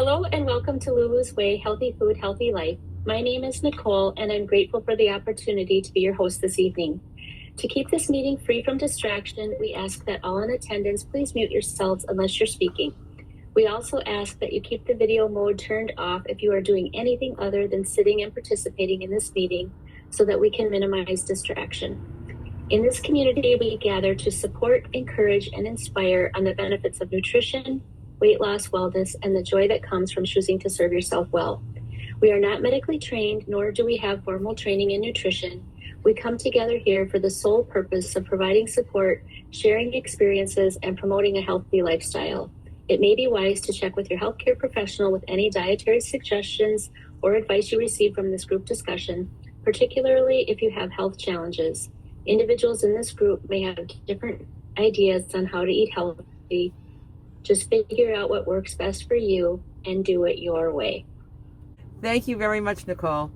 Hello and welcome to Lulu's Way, Healthy Food, Healthy Life. My name is Nicole and I'm grateful for the opportunity to be your host this evening. To keep this meeting free from distraction, we ask that all in attendance please mute yourselves unless you're speaking. We also ask that you keep the video mode turned off if you are doing anything other than sitting and participating in this meeting so that we can minimize distraction. In this community, we gather to support, encourage, and inspire on the benefits of nutrition, weight loss, wellness, and the joy that comes from choosing to serve yourself well. We are not medically trained, nor do we have formal training in nutrition. We come together here for the sole purpose of providing support, sharing experiences, and promoting a healthy lifestyle. It may be wise to check with your healthcare professional with any dietary suggestions or advice you receive from this group discussion, particularly if you have health challenges. Individuals in this group may have different ideas on how to eat healthy. Just figure out what works best for you and do it your way. Thank you very much, Nicole.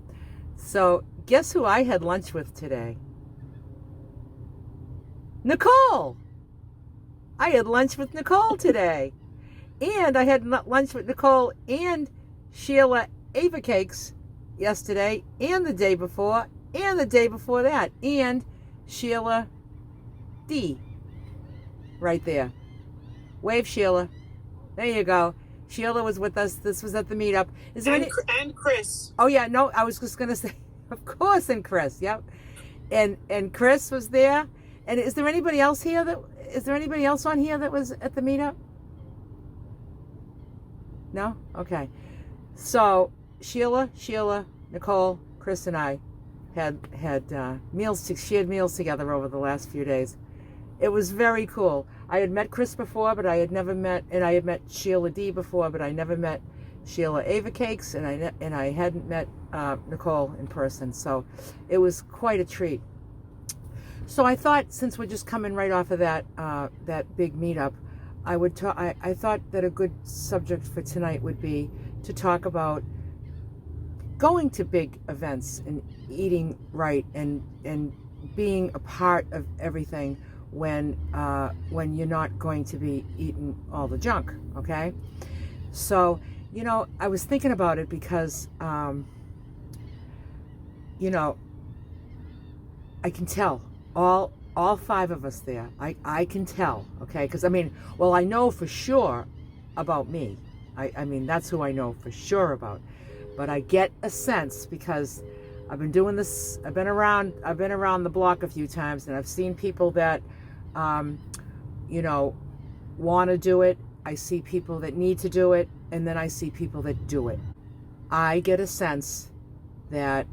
So, guess who I had lunch with today? Nicole! I had lunch with Nicole today. And I had lunch with Nicole and Sheila Ava Cakes yesterday, and the day before, and the day before that, and Sheila D. Right there. Wave, Sheila. There you go. Sheila was with us. This was at the meetup. Is there and Chris. Oh yeah, no, I was just gonna say, of course, and Chris. Yep. And Chris was there. And is there anybody else here is there anybody else on here that was at the meetup? No? Okay. So Sheila, Nicole, Chris, and I had shared meals together over the last few days. It was very cool. I had met Chris before, but I had met Sheila D before, but I never met Sheila Ava Cakes, and I hadn't met Nicole in person. So it was quite a treat. So I thought, since we're just coming right off of that big meetup, I thought that a good subject for tonight would be to talk about going to big events and eating right and being a part of everything when you're not going to be eating all the junk. Okay, so I was thinking about it because I can tell all five of us there. I can tell. Okay, because I know for sure about me. I mean that's who I know for sure about. But I get a sense because I've been doing this. I've been around the block a few times, and I've seen people that, want to do it. I see people that need to do it, and then I see people that do it. I get a sense that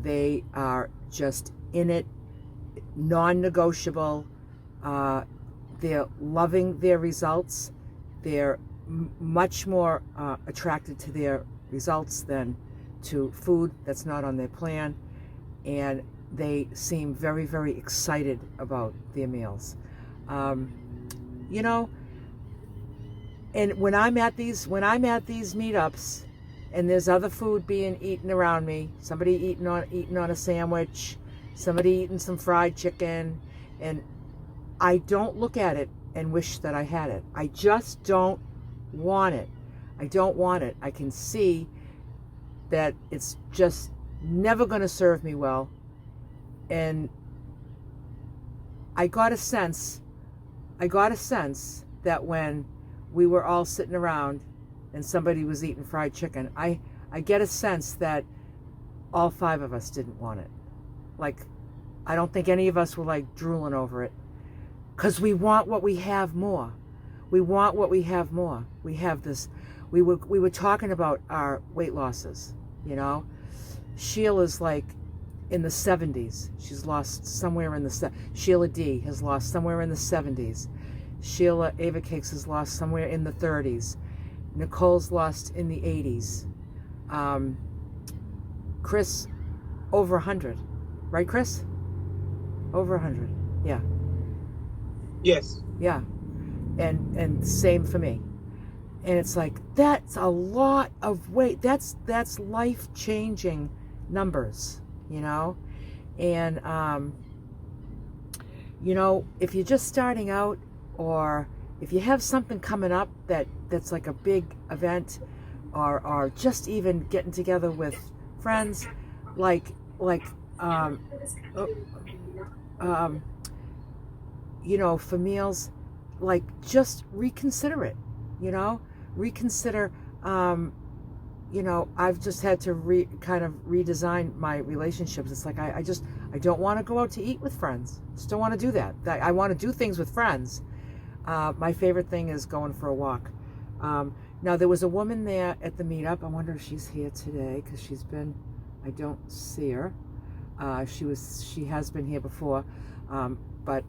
they are just in it, non-negotiable. They're loving their results. They're much more attracted to their results than to food that's not on their plan, and they seem very, very excited about their meals. And when I'm at these meetups, and there's other food being eaten around me, somebody eating on a sandwich, somebody eating some fried chicken, and I don't look at it and wish that I had it. I just don't want it. I can see that it's just never going to serve me well. And I got a sense that when we were all sitting around and somebody was eating fried chicken, I get a sense that all five of us didn't want it. Like, I don't think any of us were like drooling over it, because we want what we have more. We have this. We were talking about our weight losses. Sheila's like in the 70s. She's lost somewhere in the Sheila D has lost somewhere in the 70s. Sheila Ava Cakes has lost somewhere in the 30s. Nicole's lost in the 80s. Chris over 100, right, Chris? Over 100. Yeah. Yes. Yeah. And same for me. And it's like, that's a lot of weight. That's life-changing numbers, And, if you're just starting out, or if you have something coming up that's like a big event, or just even getting together with friends, like oh, um, for meals, like just reconsider it, reconsider. I've just had to kind of redesign my relationships. It's like I don't want to go out to eat with friends. Just don't want to do that. I want to do things with friends. My favorite thing is going for a walk. Now there was a woman there at the meetup. I wonder if she's here today because I don't see her. She has been here before, but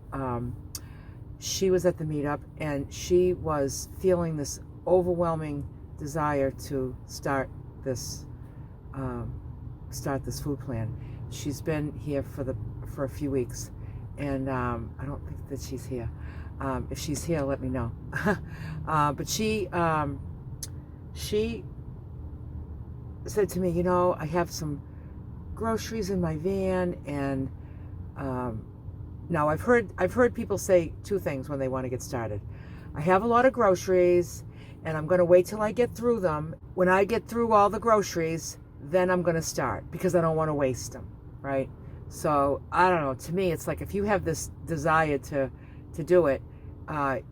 she was at the meetup and she was feeling this overwhelming desire to start this food plan. She's been here for a few weeks, and I don't think that she's here. If she's here, let me know. But she said to me, I have some groceries in my van, and now I've heard people say two things when they want to get started. I have a lot of groceries, and I'm going to wait till I get through them. When I get through all the groceries, then I'm going to start, because I don't want to waste them, right? So I don't know. To me, it's like if you have this desire to do it,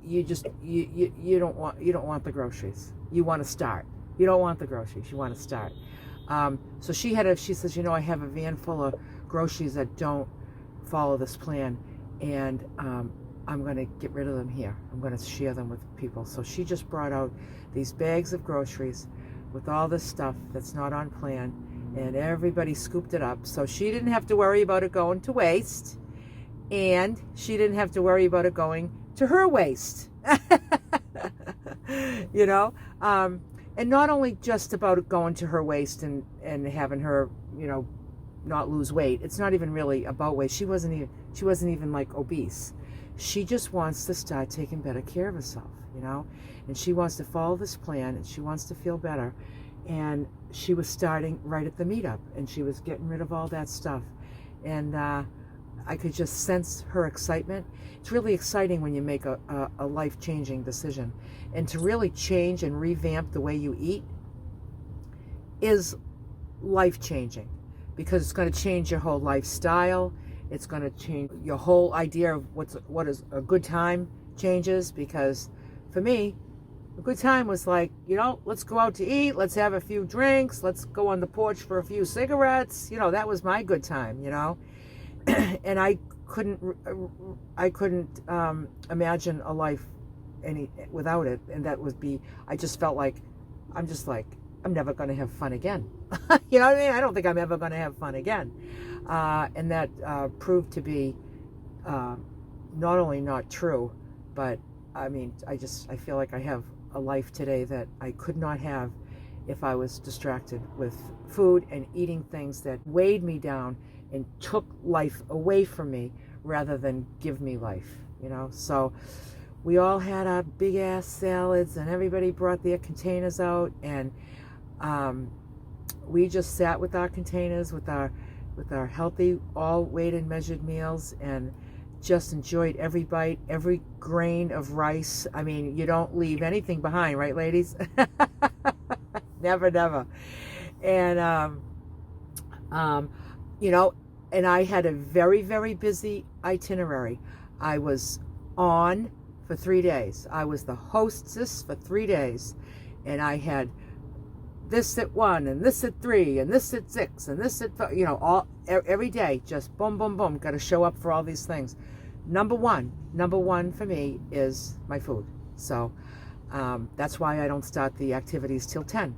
you don't want the groceries. You want to start. You don't want the groceries. You want to start. So she says, I have a van full of groceries that don't follow this plan, and I'm going to get rid of them here. I'm going to share them with people. So she just brought out these bags of groceries with all this stuff that's not on plan, and everybody scooped it up. So she didn't have to worry about it going to waste, and she didn't have to worry about it going to her waste. And not only just about it going to her waste and having her, not lose weight. It's not even really about weight. She wasn't even like obese. She just wants to start taking better care of herself, and she wants to follow this plan, and she wants to feel better. And she was starting right at the meetup, and she was getting rid of all that stuff. And I could just sense her excitement. It's really exciting when you make a life-changing decision. And to really change and revamp the way you eat is life-changing, because it's going to change your whole lifestyle. It's going to change your whole idea of what is a good time changes. Because for me, a good time was like, let's go out to eat, let's have a few drinks, let's go on the porch for a few cigarettes. That was my good time, and I couldn't imagine a life without it. And that would be, I just felt like, I'm never going to have fun again. You know what I mean? I don't think I'm ever going to have fun again. And that proved to be not only not true, but I feel like I have a life today that I could not have if I was distracted with food and eating things that weighed me down and took life away from me rather than give me life, So we all had our big ass salads, and everybody brought their containers out, and we just sat with our containers with our healthy, all weighed and measured meals, and just enjoyed every bite, every grain of rice. You don't leave anything behind, right, ladies? Never. And and I had a very, very busy itinerary. I was on for 3 days. I was the hostess for 3 days, and I had this at 1, and this at 3, and this at 6, and this at all every day. Just boom, boom, boom. Got to show up for all these things. Number one for me is my food. So that's why I don't start the activities till 10.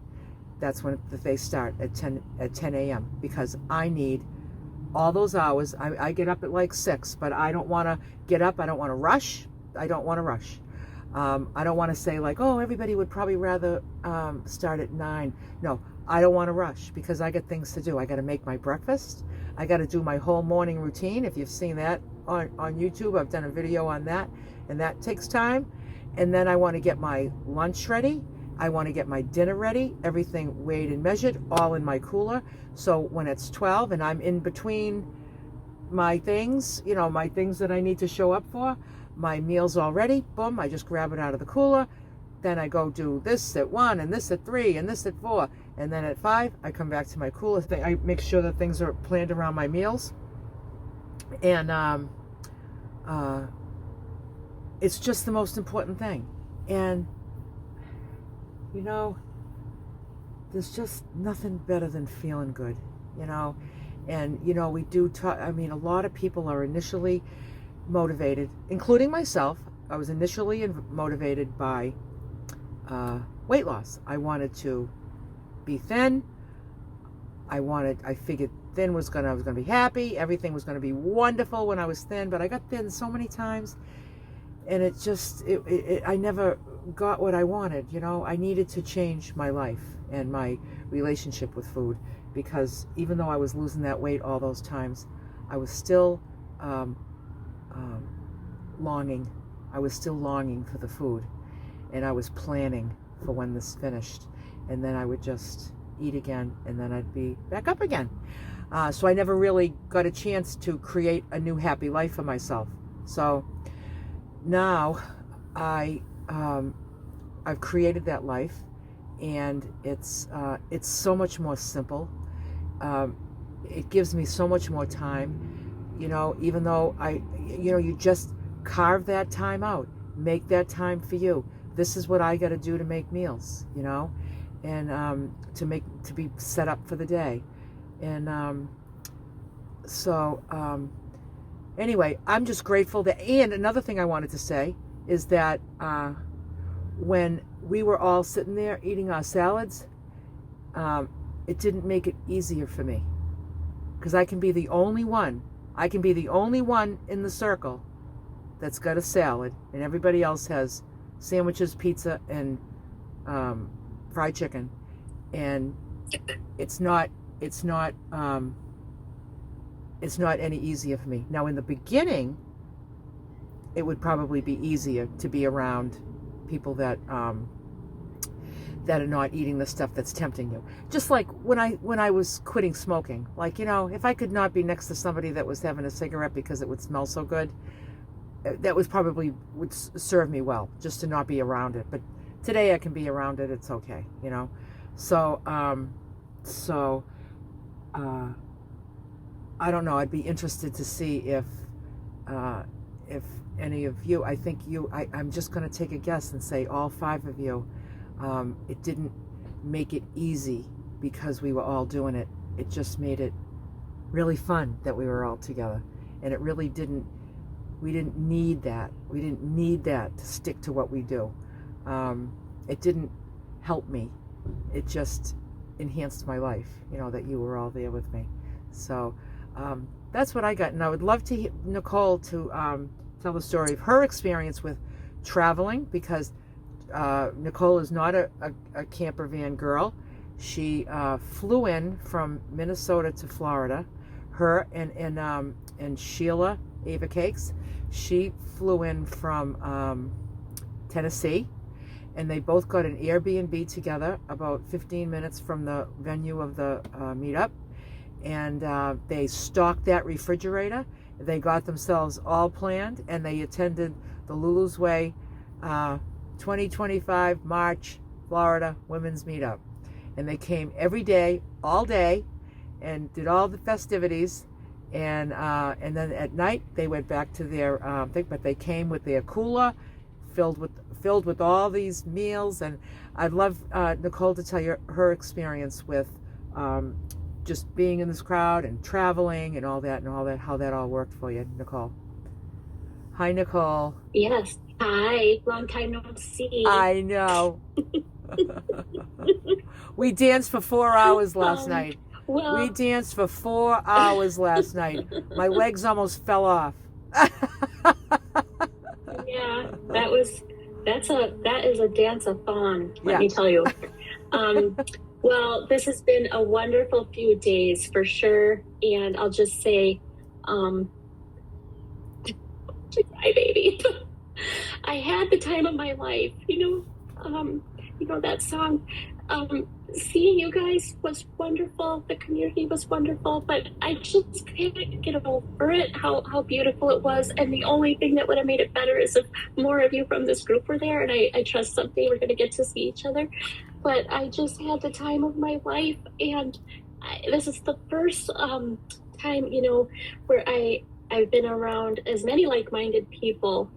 That's when they start at 10 a.m. because I need all those hours. I get up at like 6, but I don't want to get up. I don't want to rush. I don't want to say like, oh, everybody would probably rather start at 9. No, I don't want to rush because I got things to do. I got to make my breakfast. I got to do my whole morning routine. If you've seen that on YouTube, I've done a video on that, and that takes time. And then I want to get my lunch ready. I want to get my dinner ready, everything weighed and measured, all in my cooler. So when it's 12 and I'm in between my things, my things that I need to show up for, my meal's all ready, boom, I just grab it out of the cooler, then I go do this at 1 and this at 3 and this at 4. And then at 5, I come back to my cooler thing. I make sure that things are planned around my meals. And it's just the most important thing. And, you know, there's just nothing better than feeling good, you know. And, you know, we do talk, I mean, a lot of people are initially motivated, including myself. I was initially motivated by weight loss. I wanted to be thin. I figured thin I was going to be happy. Everything was going to be wonderful when I was thin, but I got thin so many times, and it just, I never got what I wanted, you know. I needed to change my life and my relationship with food, because even though I was losing that weight all those times, I was still longing. I was still longing for the food, and I was planning for when this finished, and then I would just eat again, and then I'd be back up again. So I never really got a chance to create a new happy life for myself. So now I've created that life, and it's so much more simple. It gives me so much more time, you know, even though you just carve that time out, make that time for you. This is what I got to do to make meals, you know, and to be set up for the day. And anyway, I'm just grateful that. And another thing I wanted to say is that when we were all sitting there eating our salads, it didn't make it easier for me, because I can be the only one in the circle that's got a salad, and everybody else has sandwiches, pizza, and fried chicken, and it's not any easier for me. Now, in the beginning, it would probably be easier to be around people that are not eating the stuff that's tempting you. Just like when I was quitting smoking, like, you know, if I could not be next to somebody that was having a cigarette because it would smell so good, that would serve me well, just to not be around it. But today I can be around it. It's okay, you know. So I don't know. I'd be interested to see if any of you, I'm just going to take a guess and say all 5 of you, it didn't make it easy because we were all doing it. It just made it really fun that we were all together. And it really we didn't need that. We didn't need that to stick to what we do. It didn't help me. It just enhanced my life, you know, that you were all there with me. So that's what I got. And I would love to Nicole to tell the story of her experience with traveling, because Nicole is not a camper van girl. She flew in from Minnesota to Florida. Her and Sheila Ava Cakes, she flew in from Tennessee, and they both got an Airbnb together about 15 minutes from the venue of the meetup, and they stocked that refrigerator. They got themselves all planned, and they attended the Lulu's Way 2025 March Florida Women's Meetup, and they came every day, all day, and did all the festivities. And then at night they went back to their thing, but they came with their cooler filled with all these meals. And I'd love Nicole to tell you her experience with just being in this crowd and traveling and all that, how that all worked for you, Nicole. Hi, Nicole. Yes. Hi. Long time no see. I know. We danced for 4 hours last night. Well, we danced for 4 hours last night. My legs almost fell off. Yeah, that is a dance-a-thon, let me tell you. Well, this has been a wonderful few days for sure, and I'll just say, cry baby. I had the time of my life, you know that song. Seeing you guys was wonderful. The community was wonderful, but I just can't get over it, how beautiful it was. And the only thing that would have made it better is if more of you from this group were there. And I trust someday we're going to get to see each other. But I just had the time of my life. And this is the first time, where I've been around as many like-minded people,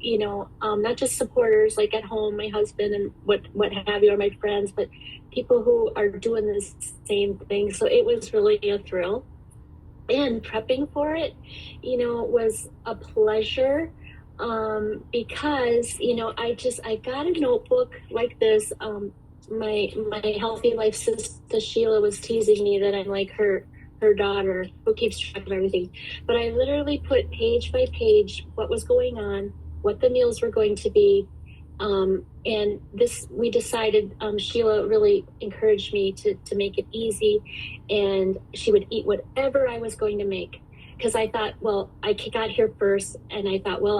not just supporters like at home, my husband and what have you, or my friends, but people who are doing the same thing. So it was really a thrill. And prepping for it, was a pleasure, because, I got a notebook like this. My Healthy Life sister Sheila was teasing me that I'm like her daughter who keeps track of everything. But I literally put page by page what was going on, what the meals were going to be. And we decided, Sheila really encouraged me to make it easy, and she would eat whatever I was going to make. Because I thought, well, I got here first, and I thought, well,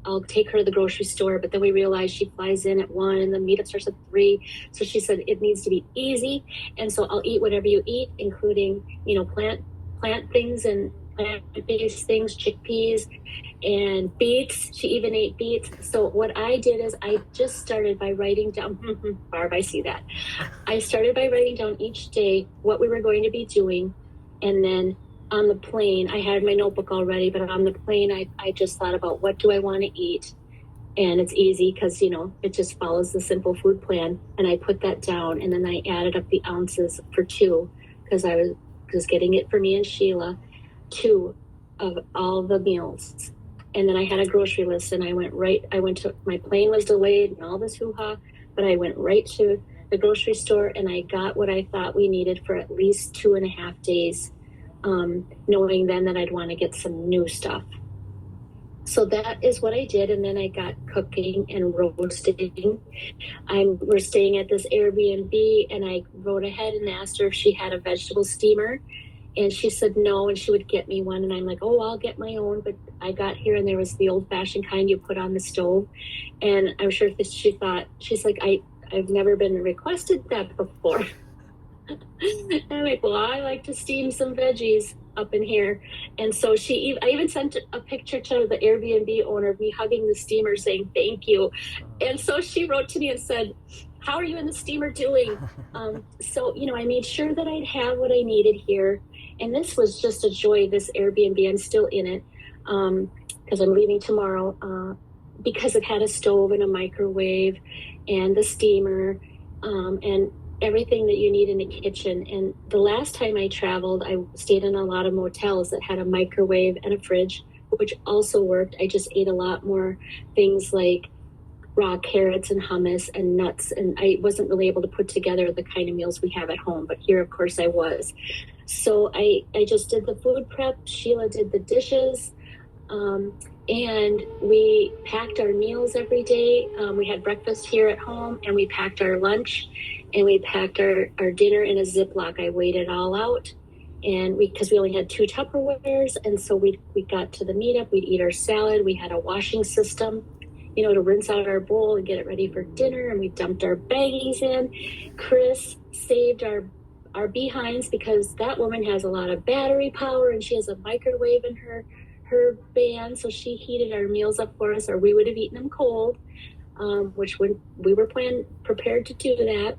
I'll take her to the grocery store. But then we realized she flies in at 1 and the meetup starts at 3. So she said it needs to be easy. And so I'll eat whatever you eat, including, plant things and plant-based things, chickpeas and beets. She even ate beets. So what I did is I just started by writing down, Barb, I see that. I started by writing down each day what we were going to be doing. And then on the plane, I had my notebook already, but on the plane, I just thought about what do I want to eat? And it's easy because, it just follows the simple food plan. And I put that down, and then I added up the ounces for 2, because I was getting it for me and Sheila, 2 of all the meals. And then I had a grocery list, and my plane was delayed and all this hoo-ha, but I went right to the grocery store, and I got what I thought we needed for at least 2.5 days, knowing then that I'd want to get some new stuff. So that is what I did. And then I got cooking and roasting. We're staying at this Airbnb, and I wrote ahead and asked her if she had a vegetable steamer. And she said no, and she would get me one. And I'm like, oh, I'll get my own. But I got here, and there was the old-fashioned kind you put on the stove. And I'm sure she thought, she's like, I've never been requested that before. And I'm like, well, I like to steam some veggies up in here. And so I even sent a picture to the Airbnb owner of me hugging the steamer saying thank you. And so she wrote to me and said, how are you in the steamer doing? So, I made sure that I'd have what I needed here. And this was just a joy, this Airbnb. I'm still in it because I'm leaving tomorrow, because it had a stove and a microwave and the steamer and everything that you need in a kitchen. And the last time I traveled, I stayed in a lot of motels that had a microwave and a fridge, which also worked. I just ate a lot more things like raw carrots and hummus and nuts. And I wasn't really able to put together the kind of meals we have at home, but here, of course, I was. So I just did the food prep. Sheila did the dishes. And we packed our meals every day. We had breakfast here at home, and we packed our lunch, and we packed our dinner in a Ziploc. I weighed it all out, and because we only had 2 Tupperwares, and so we got to the meetup, we'd eat our salad. We had a washing system, to rinse out our bowl and get it ready for dinner, and we dumped our baggies in. Chris saved our behinds because that woman has a lot of battery power, and she has a microwave in her band, so she heated our meals up for us, or we would have eaten them cold, which we were prepared to do that.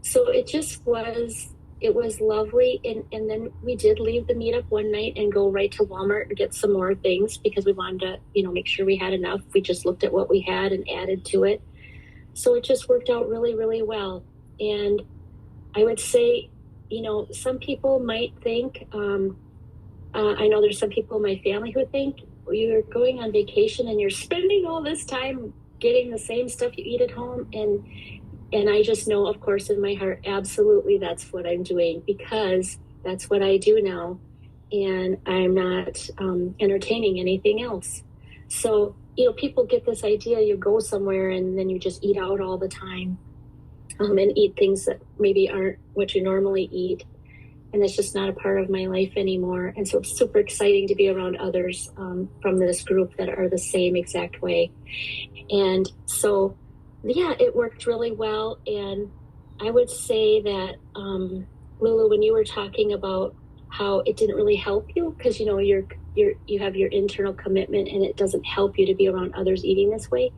So it was lovely. And then we did leave the meetup one night and go right to Walmart and get some more things because we wanted to, make sure we had enough. We just looked at what we had and added to it. So it just worked out really, really well. And I would say, some people might think, I know there's some people in my family who think you're going on vacation and you're spending all this time getting the same stuff you eat at home. And I just know, of course, in my heart, absolutely that's what I'm doing because that's what I do now. And I'm not entertaining anything else. So, people get this idea you go somewhere and then you just eat out all the time and eat things that maybe aren't what you normally eat. And it's just not a part of my life anymore. And so it's super exciting to be around others from this group that are the same exact way. And so, yeah, it worked really well. And I would say that, Lulu, when you were talking about how it didn't really help you because, you have your internal commitment and it doesn't help you to be around others eating this way.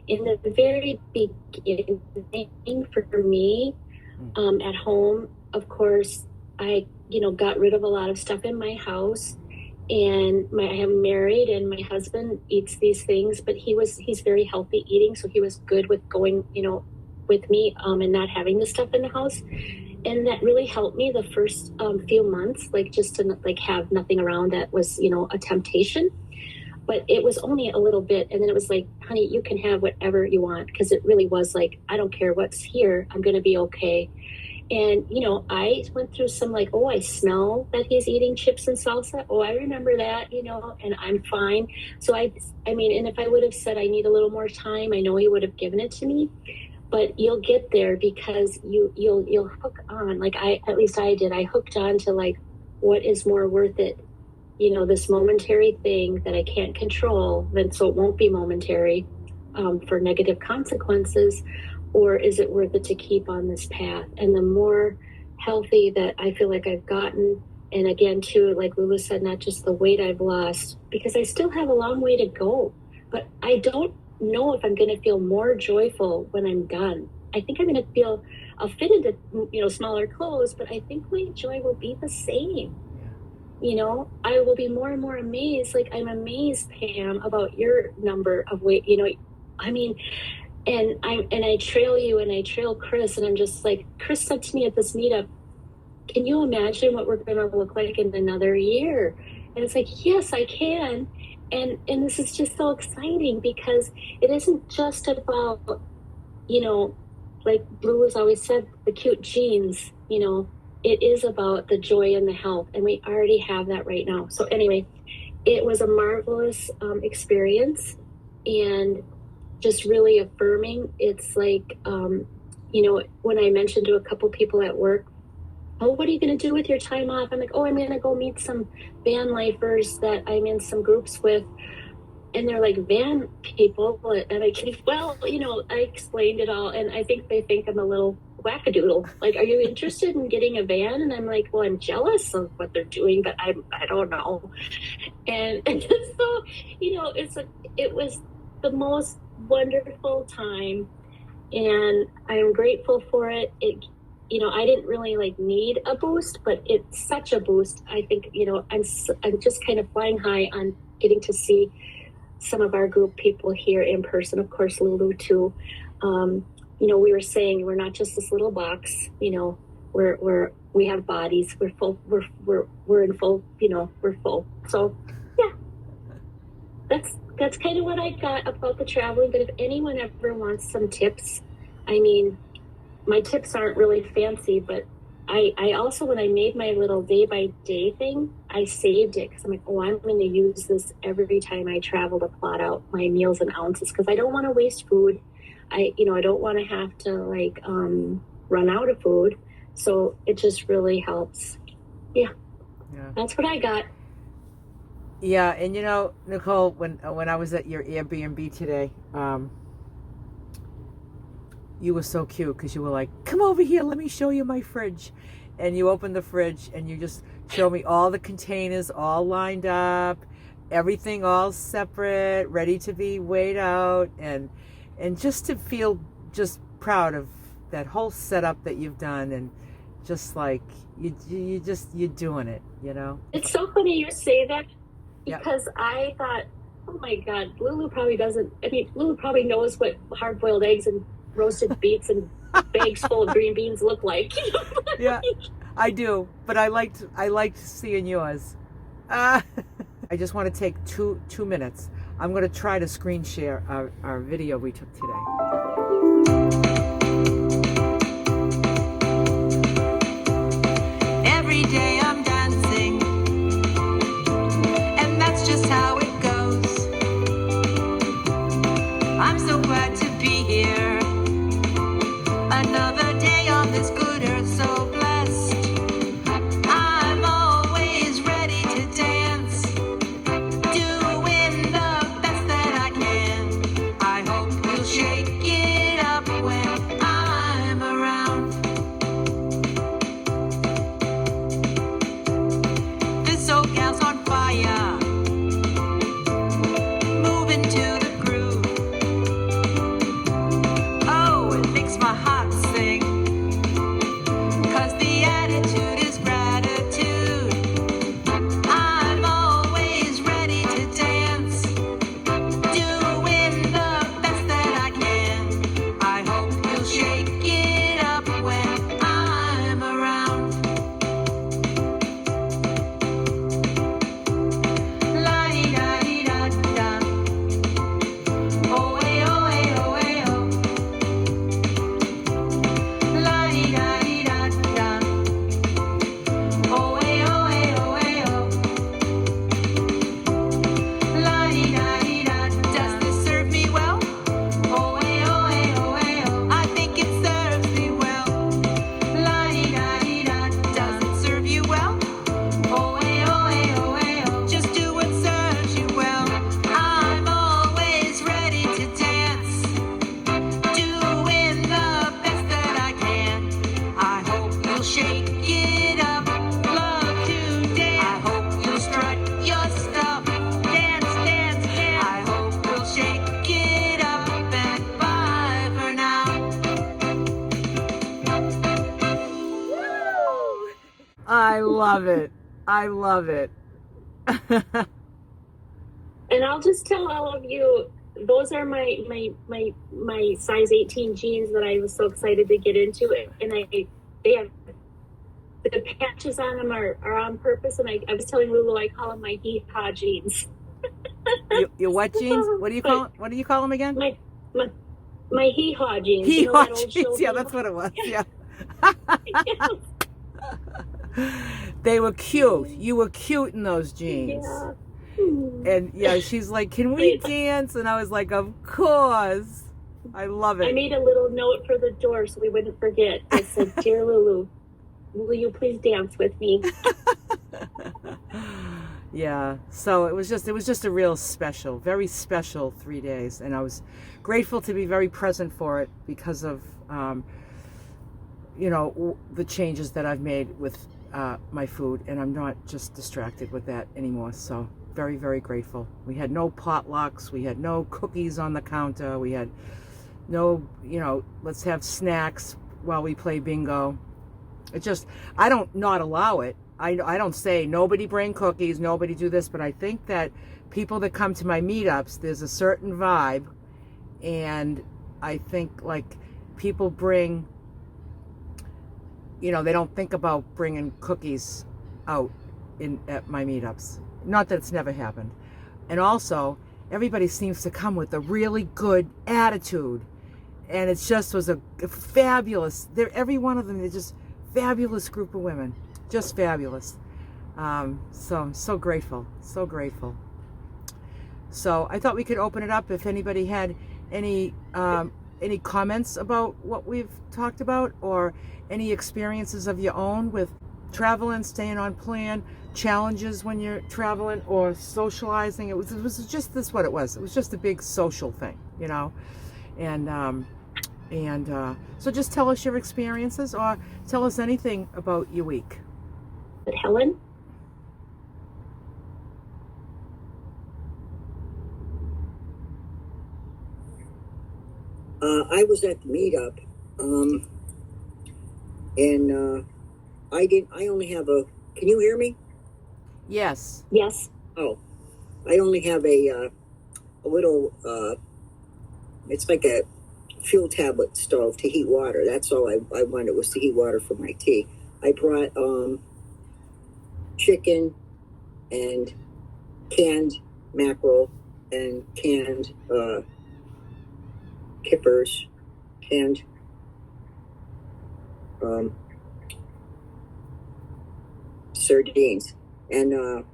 In the very beginning for me, at home, of course, I, got rid of a lot of stuff in my house. And I am married, and my husband eats these things, but he's very healthy eating, so he was good with going, with me, and not having the stuff in the house. And that really helped me the first few months, like just to have nothing around that was, a temptation. But it was only a little bit, and then it was like, honey, you can have whatever you want, because it really was like, I don't care what's here, I'm going to be okay. And, I went through some I smell that he's eating chips and salsa. Oh, I remember that, and I'm fine. So and if I would have said I need a little more time, I know he would have given it to me. But you'll get there because you'll hook on. At least I did. I hooked on to what is more worth it, this momentary thing that I can't control, then so it won't be momentary for negative consequences. Or is it worth it to keep on this path? And the more healthy that I feel like I've gotten, and again, too, like Lulu said, not just the weight I've lost, because I still have a long way to go, but I don't know if I'm going to feel more joyful when I'm done. I think I'm going to I'll fit into, smaller clothes, but I think my joy will be the same. I will be more and more amazed. I'm amazed, Pam, about your number of weight, and I trail you and I trail Chris, and I'm just like, Chris said to me at this meetup, can you imagine what we're going to look like in another year? And it's like, yes, I can. And this is just so exciting because it isn't just about, like Blue has always said, the cute genes, it is about the joy and the health. And we already have that right now. So anyway, it was a marvelous experience. And just really affirming. It's like, when I mentioned to a couple people at work, oh, what are you going to do with your time off? I'm like, oh, I'm going to go meet some van lifers that I'm in some groups with. And they're like, van people? And I can, I explained it all. And I think they think I'm a little wackadoodle. Like, are you interested in getting a van? And I'm like, well, I'm jealous of what they're doing, but I don't know. And so, it was the most wonderful time, and I'm grateful for it. I didn't really need a boost, but it's such a boost. I think I'm just kind of flying high on getting to see some of our group people here in person. Of course, Lulu too. We were saying we're not just this little box. We have bodies. We're full. We're in full. We're full. So yeah, that's kind of what I got about the traveling. But if anyone ever wants some tips, my tips aren't really fancy, but I also, when I made my little day-by-day thing, I saved it because I'm like, oh, I'm going to use this every time I travel to plot out my meals and ounces because I don't want to waste food. I don't want to have to run out of food. So it just really helps. Yeah. That's what I got. Yeah, and Nicole, when I was at your Airbnb today, you were so cute because you were like, come over here, let me show you my fridge. And you opened the fridge and you just showed me all the containers all lined up, everything all separate, ready to be weighed out, and just to feel just proud of that whole setup that you've done, and just like you're doing it, It's so funny you say that because I thought, oh my God, Lulu probably doesn't. Lulu probably knows what hard-boiled eggs and roasted beets and bags full of green beans look like. Yeah, I do, but I liked seeing yours. I just want to take two minutes. I'm going to try to screen share our video we took today. Every day I'm dancing, and that's just how it goes. I'm so glad to be here. Another day on this good earth, so blessed. I'm always ready to dance, doing the best that I can. I hope you'll shake it up when I'm around. I love it. I love it. And I'll just tell all of you, those are my size 18 jeans that I was so excited to get into. And they have, the patches on them are on purpose. And I was telling Lulu, I call them my hee-haw jeans. Your what jeans? What do you call? What do you call them again? My hee-haw jeans. Hee-haw jeans. Yeah, that's what it was. Yeah. They were cute. You were cute in those jeans. Yeah. And yeah, she's like, "Can we dance?" And I was like, "Of course." I love it. I made a little note for the door so we wouldn't forget. I said, "Dear Lulu, will you please dance with me?" Yeah. So it was just a real special, very special 3 days, and I was grateful to be very present for it because of the changes that I've made with my food, and I'm not just distracted with that anymore. So very, very grateful. We had no potlucks. We had no cookies on the counter. We had no, let's have snacks while we play bingo. I don't not allow it. I don't say nobody bring cookies, nobody do this, but I think that people that come to my meetups, there's a certain vibe, and I think like people bring, they don't think about bringing cookies out at my meetups. Not that it's never happened. And also, everybody seems to come with a really good attitude, and it just was a fabulous. Every one of them is just fabulous group of women, just fabulous. So I'm so grateful, so grateful. So I thought we could open it up if anybody had any comments about what we've talked about, or any experiences of your own with traveling, staying on plan, challenges when you're traveling or socializing. It was just this what it was. It was just a big social thing, and so just tell us your experiences, or tell us anything about your week. Helen? I was at the meetup, and I only have can you hear me? Yes. Yes. Oh, I only have a little, it's like a fuel tablet stove to heat water. That's all I wanted, was to heat water for my tea. I brought chicken and canned mackerel and canned kippers, canned sardines, and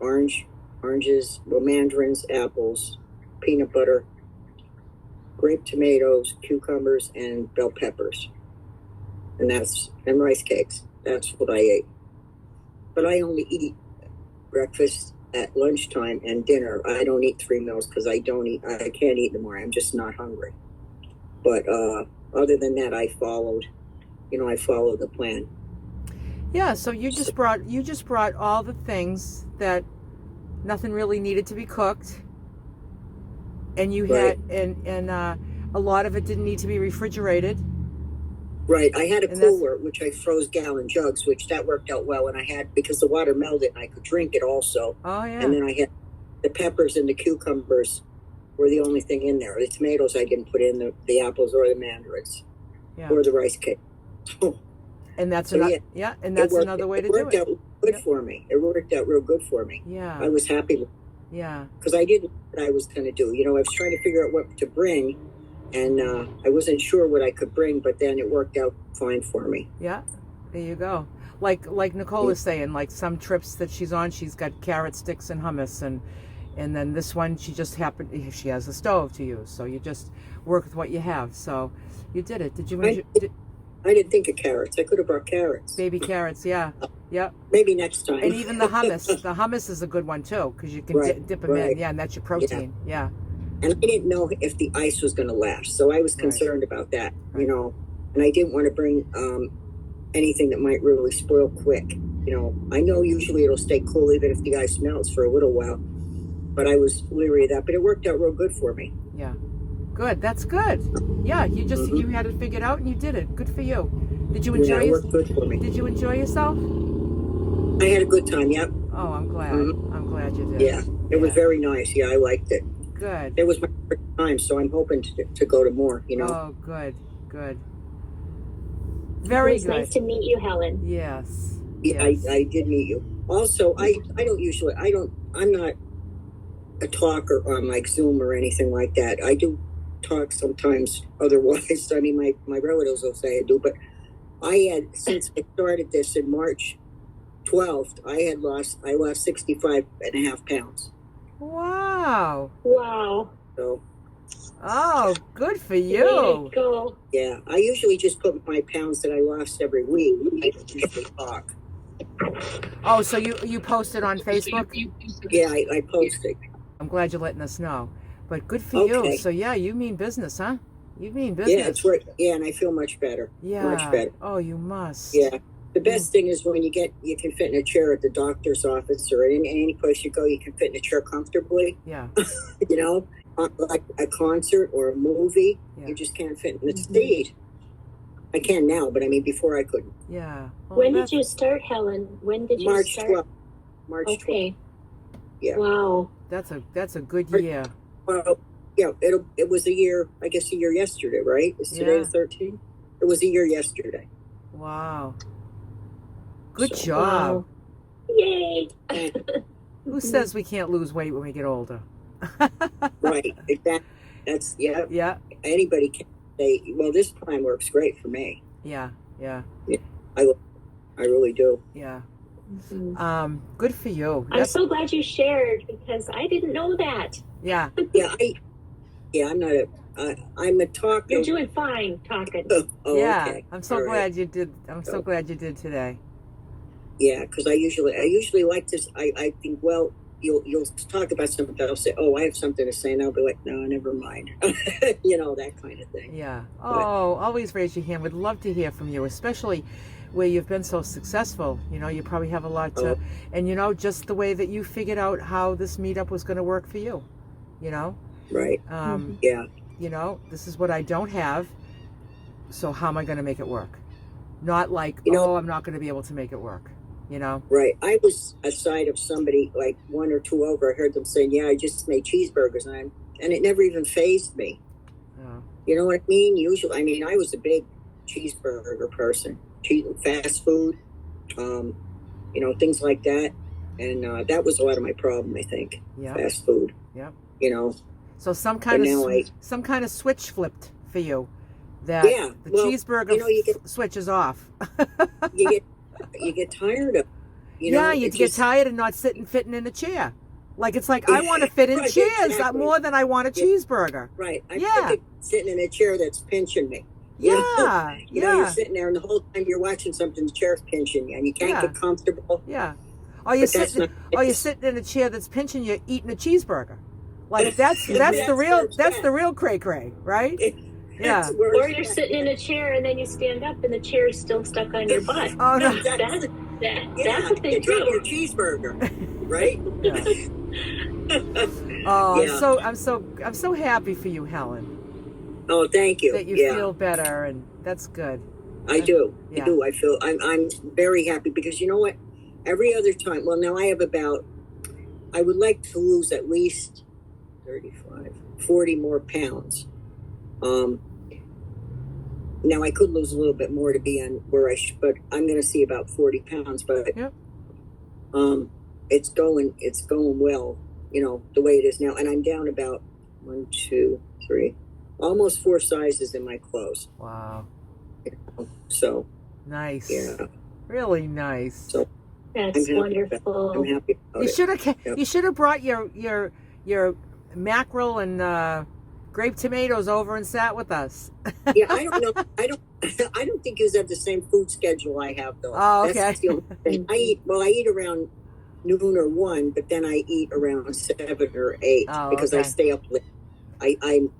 oranges, mandarins, apples, peanut butter, grape tomatoes, cucumbers, and bell peppers, and rice cakes. That's what I ate. But I only eat breakfast at lunchtime and dinner. I don't eat 3 meals because I can't eat anymore. I'm just not hungry. But other than that, I followed the plan. Yeah, so you just brought all the things that nothing really needed to be cooked, and you Right. had and a lot of it didn't need to be refrigerated. Right. I had a And that's- cooler, which I froze gallon jugs, which that worked out well. And I had, because the water melted, and I could drink it also. Oh yeah. And then I had the peppers and the cucumbers were the only thing in there. The tomatoes I didn't put in, the apples or the mandarins, Yeah. or the rice cake. And that's So, another yeah, and that's another way to do It worked it. out good Yep. for me. It worked out real good for me. Yeah. I was happy Yeah. because I didn't know what I was going to do. I was trying to figure out what to bring, and I wasn't sure what I could bring, but then it worked out fine for me. Yeah. There you go. Like Nicole is saying, like some trips that she's on, she's got carrot sticks and hummus, and then this one she has a stove to use, so you just work with what you have. So you did it. Did you enjoy? I didn't think of carrots. I could have brought carrots. Baby carrots, yeah. Yep. Maybe next time. And even the hummus. The hummus is a good one too, because you can Right, dip them right. in. Yeah, and that's your protein. Yeah. And I didn't know if the ice was going to last, so I was concerned about that, Right. And I didn't want to bring anything that might really spoil quick. I know usually it'll stay cool even if the ice melts for a little while, but I was leery of that. But it worked out real good for me. Yeah. Good. That's good. Yeah, you just Mhm. you had it figured out and you did it. Good for you. Did you enjoy Yeah, it worked good for me. Did you enjoy yourself? I had a good time. Yep. Oh, I'm glad. I'm glad you did. Yeah, it was very nice. Yeah, I liked it. Good. It was my first time, so I'm hoping to go to more. Oh, good. It Very was good. nice to meet you, Helen. Yes. Yeah, Yes. I did meet you. Also, I'm not a talker on like Zoom or anything like that. I do talk sometimes otherwise. I mean, my relatives will say I do, but since I started this in March 12th, I lost 65.5 pounds. Wow. So, Oh, good for Way you. to go. yeah, I usually just put my pounds that I lost every week. I don't usually talk. Oh, so you posted on Facebook? Yeah, I posted. I'm glad you're letting us know. But good for Okay. you. So yeah, you mean business, huh? You mean business. Yeah, it's right. Yeah, and I feel much better. Yeah. Much better. Oh, you must. Yeah. The best thing is when you can fit in a chair at the doctor's office or in any place you go, you can fit in a chair comfortably. Yeah. Like a concert or a movie, you just can't fit in the seat. I can now, but I mean, before I couldn't. Yeah. Well, When did you start, Helen? When did you March start? 12th. March 12th. Okay. Yeah. Wow. That's a good year. Well, yeah, it was a year, I guess a year yesterday, right? Is today the 13th? It was a year yesterday. Wow. Good So- job. Wow. Yay. Who says we can't lose weight when we get older? Right. That's, yeah. Yeah. Anybody can say, well, this plan works great for me. Yeah. Yeah. I really do. Yeah. Mhm. Good for you. I'm so glad you shared because I didn't know that. Yeah. Yeah, I'm a talker. You're doing fine talking. Oh, Yeah. okay. I'm so All right. glad you did. I'm so glad you did today. Yeah, because I usually like this. I think, well, you'll talk about something. I'll say, oh, I have something to say, and I'll be like, no, never mind. That kind of thing. Yeah. Oh, always raise your hand. We'd love to hear from you, especially where you've been so successful. You probably have a lot to, and just the way that you figured out how this meetup was going to work for you. Right. Yeah. This is what I don't have, so how am I going to make it work? Not like, I'm not going to be able to make it work. Right. I was aside of somebody like one or two over. I heard them saying, yeah, I just made cheeseburgers, and it never even fazed me. Oh. You know what I mean? Usually, I mean, I was a big cheeseburger person, fast food, things like that. And that was a lot of my problem, I think. Yeah. Fast food. Yep. So some kind of switch flipped for you. That the cheeseburger switch is off. you get tired of. You get tired of not fitting in a chair. Like it's like I want to fit in chairs more than I want a cheeseburger. Right. I'm sitting in a chair that's pinching me. You're sitting there and the whole time you're watching something, the chair's pinching you and you can't get comfortable. Yeah. Or you're sitting in a chair that's pinching you eating a cheeseburger. Like that's the real cray-cray, right? Yeah. Or you're sitting in a chair and then you stand up and the chair is still stuck on your butt. Oh no. That's a thing too. Your cheeseburger, right? Oh, I'm so happy for you, Helen. Oh, thank you. That you feel better, and that's good. I do. Yeah. I do. I feel I'm very happy because you know what? Every other time, well, now I would like to lose at least 40 more pounds. Now I could lose a little bit more to be on where I should, but I'm going to see about 40 pounds. But it's going well, the way it is now, and I'm down about 1, 2, 3, almost 4 sizes in my clothes. Wow. So nice. Yeah. Really nice. So that's wonderful. I'm happy. You should have brought your mackerel and grape tomatoes over and sat with us. Yeah, I don't know. I don't think you have the same food schedule I have though. Oh, okay. That's the only thing. I eat around noon or 1, but then I eat around 7 or 8 because I stay up late.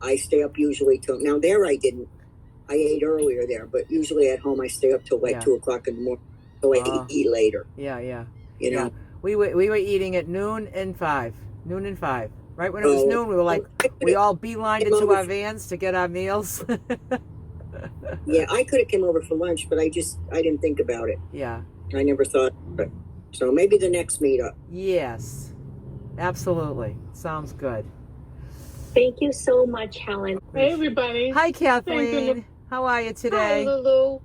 I stay up usually till now. There I didn't. I ate earlier there, but usually at home I stay up till 2 o'clock in the morning. So I eat later. Yeah. You know. We were eating at noon and 5. Right when it was noon, we were like, we all beelined into our vans to get our meals. Yeah, I could have come over for lunch, but I didn't think about it. Yeah. I never thought. But So maybe the next meetup. Yes, absolutely. Sounds good. Thank you so much, Helen. Hey, everybody. Hi, Thank you, Kathleen. How are you Hi, today? Lulu.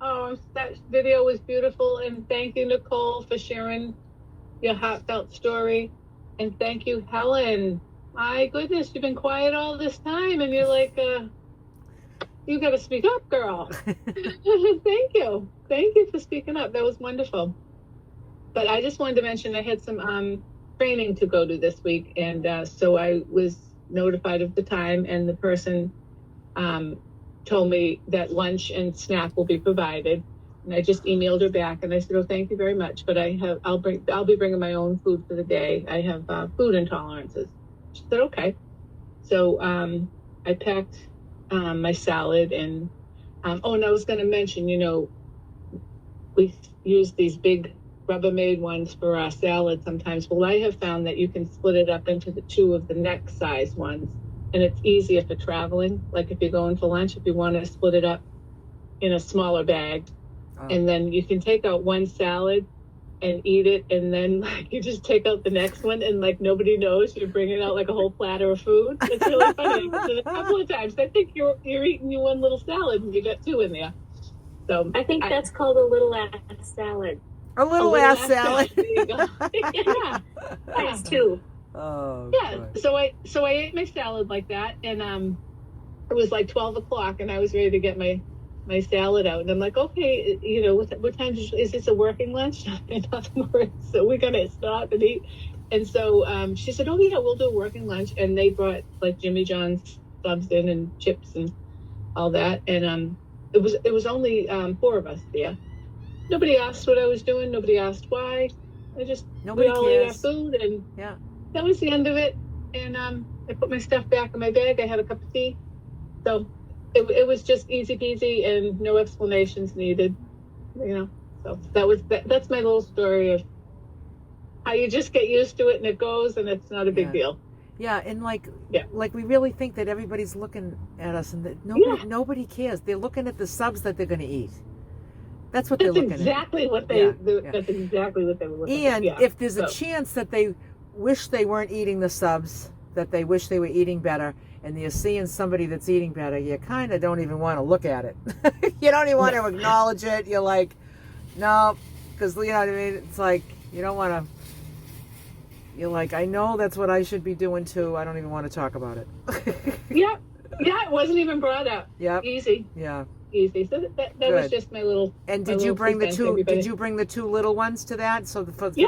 Oh, that video was beautiful. And thank you, Nicole, for sharing your heartfelt story. And thank you, Helen. My goodness, you've been quiet all this time. And you're like, you got to speak up, girl. Thank you. Thank you for speaking up. That was wonderful. But I just wanted to mention I had some training to go to this week. And so I was notified of the time, and the person told me that lunch and snack will be provided. And I just emailed her back and I said, oh, thank you very much. But I'll be bringing my own food for the day. I have food intolerances. She said, okay. So I packed my salad and and I was going to mention, we use these big Rubbermaid ones for our salad sometimes. Well, I have found that you can split it up into the two of the neck size ones, and it's easier for traveling. Like if you're going for lunch, if you want to split it up in a smaller bag, and then you can take out one salad and eat it, and then you just take out the next one, and nobody knows you're bringing out a whole platter of food. It's really funny. So a couple of times I think you're eating your one little salad and you got two in there. So I think that's called a little ass salad. A little ass salad. There you go. Yeah. That's two. Oh. Yeah. Boy. So I ate my salad like that, and it was 12 o'clock, and I was ready to get my salad out, and I'm like, okay, what time is this a working lunch? In other words, so we're gonna stop and eat. And so she said, oh yeah, we'll do a working lunch, and they brought Jimmy John's subs in and chips and all that, and it was only 4 of us there. Nobody asked what I was doing. Nobody asked why. Nobody we all ate our cares. food, and Yeah. that was the end of it. And I put my stuff back in my bag. I had a cup of tea. So it was just easy peasy and no explanations needed. So that's my little story of how you just get used to it and it goes and it's not a big deal. Yeah, and Yeah. we really think that everybody's looking at us and that nobody cares. They're looking at the subs that they're going to eat. That's what they're looking exactly at. What they. That's exactly what they were looking at. And if there's a chance that they wish they weren't eating the subs, that they wish they were eating better, and you're seeing somebody that's eating better, you kind of don't even want to look at it. You don't even want to acknowledge it. You're like, no, because you know what I mean. It's like you don't want to. You're like, I know that's what I should be doing too. I don't even want to talk about it. Yeah, it wasn't even brought up. Yeah. Easy. Yeah. Easy. So that was just my little. And did you bring the two? Everybody. Did you bring the two little ones to that? So I brought the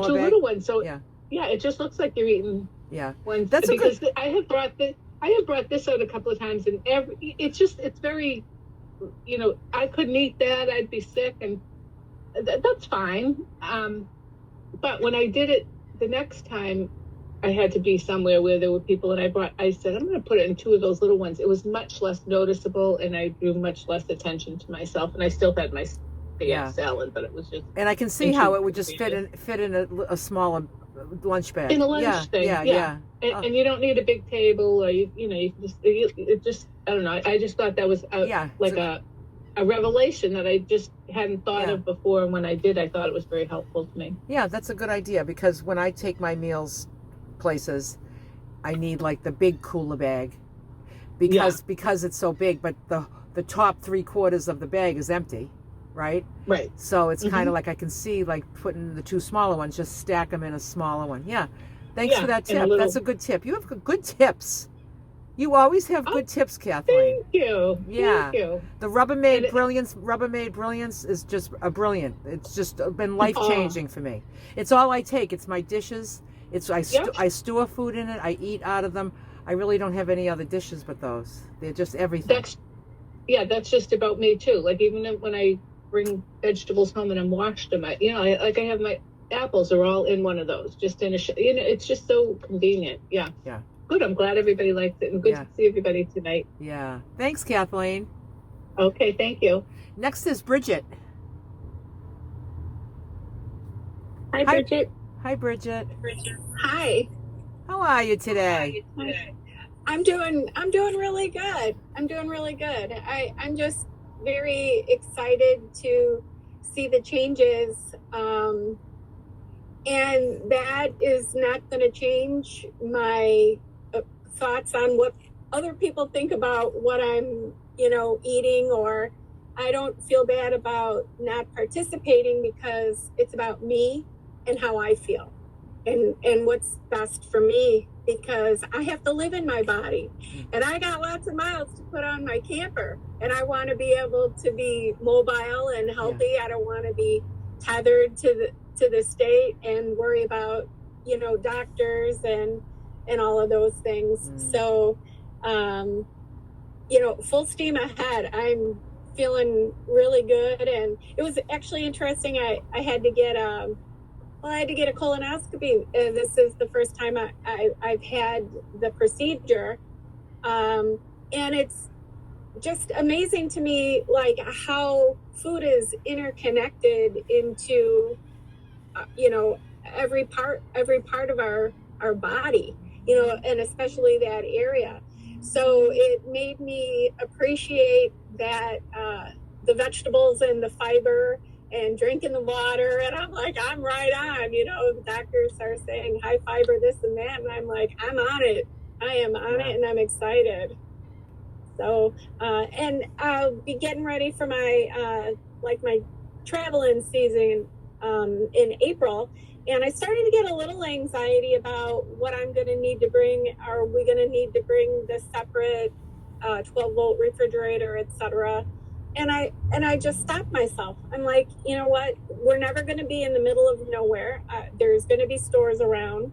two bag? little ones. So yeah, it just looks like you're eating. Yeah, one. That's because I have brought this out a couple of times, and it's very, I couldn't eat that. I'd be sick, and that's fine. But when I did it the next time, I had to be somewhere where there were people, and I said, I'm going to put it in two of those little ones. It was much less noticeable, and I drew much less attention to myself, and I still had my salad, but it was just. And I can see how it would just fit in a smaller lunch bag. In a lunch thing, yeah. And you don't need a big table, or you just I don't know. I just thought that was a revelation that I just hadn't thought of before, and when I did, I thought it was very helpful to me. Yeah, that's a good idea, because when I take my meals places, I need the big cooler bag because it's so big, but the top 3/4 of the bag is empty, right? Right. So it's kind of I can see putting the two smaller ones, just stack them in a smaller one. Yeah. Thanks for that tip. That's a good tip. You have good tips. You always have good tips, Kathleen. Thank you. Yeah. Thank you. The Rubbermaid Brilliance is just a brilliant. It's just been life-changing for me. It's all I take. It's my dishes. I store food in it. I eat out of them. I really don't have any other dishes but those. They're just everything. That's just about me too. Even when I bring vegetables home and I'm washed them, I have my apples are all in one of those, just in a it's just so convenient. Yeah. Yeah. Good. I'm glad everybody likes it, and good to see everybody tonight. Yeah. Thanks, Kathleen. Okay. Thank you. Next is Bridget. Hi, Bridget. Hi, Bridget. Hi. How are you today? I'm doing really good. I'm just very excited to see the changes and that is not going to change my thoughts on what other people think about what I'm, eating, or I don't feel bad about not participating because it's about me and how I feel and what's best for me, because I have to live in my body and I got lots of miles to put on my camper, and I want to be able to be mobile and healthy. I don't want to be tethered to the state and worry about, doctors and all of those things. So, full steam ahead. I'm feeling really good, and it was actually interesting. I had to get a colonoscopy. This is the first time I've had the procedure, and it's just amazing to me, like how food is interconnected into, every part of our body, and especially that area. So it made me appreciate that the vegetables and the fiber and drinking the water. And I'm like, I'm right on. The doctors are saying high fiber, this and that, and I'm like, I'm on it. I am on it, and I'm excited. So, and I'll be getting ready for my my traveling season in April. And I started to get a little anxiety about what I'm going to need to bring. Are we going to need to bring the separate 12-volt refrigerator, etc.? And I just stopped myself. I'm like, you know what? We're never going to be in the middle of nowhere. There's going to be stores around.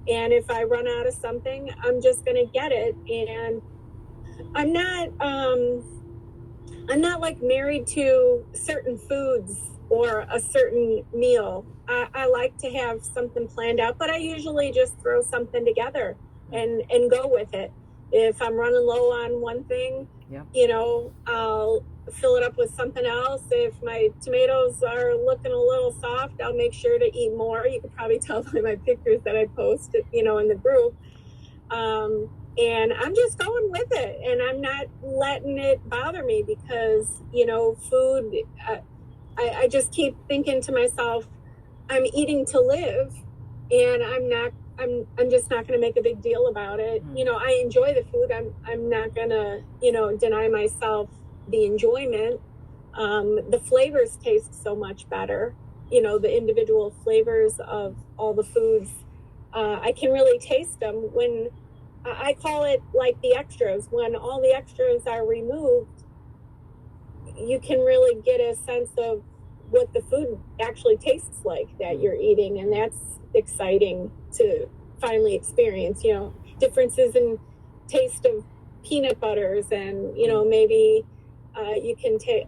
And if I run out of something, I'm just going to get it. And I'm not like married to certain foods or a certain meal. I like to have something planned out, but I usually just throw something together and go with it. If I'm running low on one thing, I'll fill it up with something else. If my tomatoes are looking a little soft, I'll make sure to eat more. You can probably tell by my pictures that I post, in the group. And I'm just going with it, and I'm not letting it bother me, because, food, I just keep thinking to myself, I'm eating to live, and I'm just not going to make a big deal about it. I enjoy the food. I'm not going to, deny myself the enjoyment. The flavors taste so much better. The individual flavors of all the foods, I can really taste them when I call it like the extras. When all the extras are removed, you can really get a sense of what the food actually tastes like that you're eating, and that's exciting to finally experience. Differences in taste of peanut butters, and maybe you can take.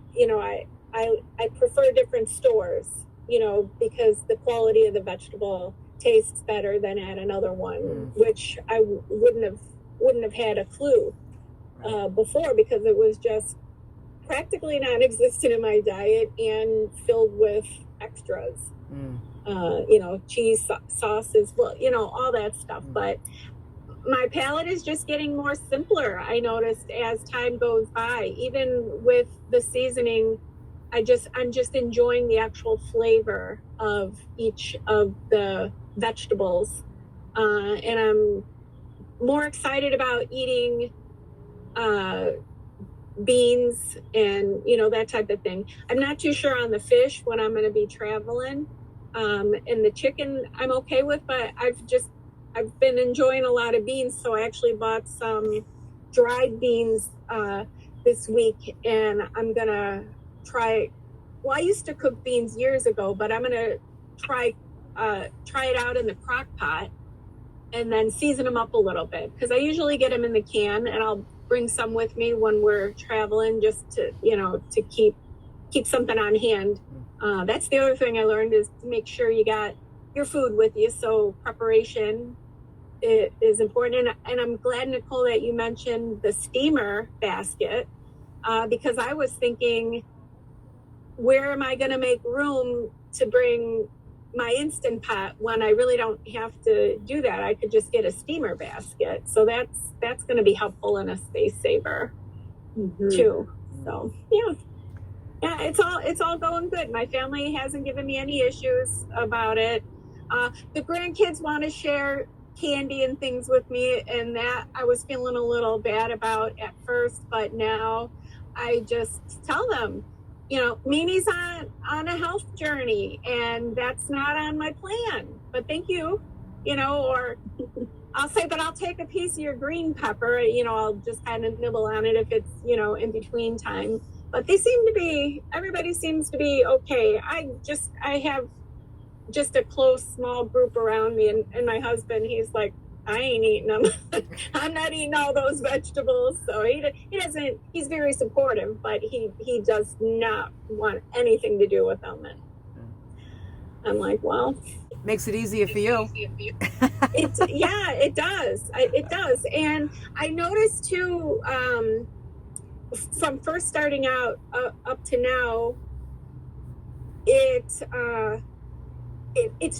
I prefer different stores, because the quality of the vegetable tastes better than at another one, which I wouldn't have had a clue before, because it was just practically non-existent in my diet and filled with extras. Cheese, sauces, all that stuff. But my palate is just getting more simpler, I noticed, as time goes by. Even with the seasoning, I'm just enjoying the actual flavor of each of the vegetables, and I'm more excited about eating beans and that type of thing. I'm not too sure on the fish when I'm going to be traveling, and the chicken I'm okay with, but I've been enjoying a lot of beans, so I actually bought some dried beans this week, and I'm gonna try. Well, I used to cook beans years ago, but I'm gonna try it out in the crock pot and then season them up a little bit, because I usually get them in the can, and I'll bring some with me when we're traveling, just to to keep something on hand. That's the other thing I learned, is to make sure you got your food with you. So preparation is important, and I'm glad, Nicole, that you mentioned the steamer basket, because I was thinking, where am I going to make room to bring my Instant Pot when I really don't have to do that? I could just get a steamer basket. So that's going to be helpful and a space saver too. So yeah, it's all going good. My family hasn't given me any issues about it. The grandkids want to share candy and things with me, and that I was feeling a little bad about at first, but now I just tell them, Mimi's on a health journey, and that's not on my plan, but thank you, or I'll say, but I'll take a piece of your green pepper, I'll just kind of nibble on it if it's, in between time. But everybody seems to be okay. I have just a close, small group around me, and my husband, he's like, I ain't eating them. I'm not eating all those vegetables. So he doesn't, he's very supportive, but he does not want anything to do with them. And I'm like, well. Makes it easier for you. It does. It does. And I noticed too, from first starting out up to now, it's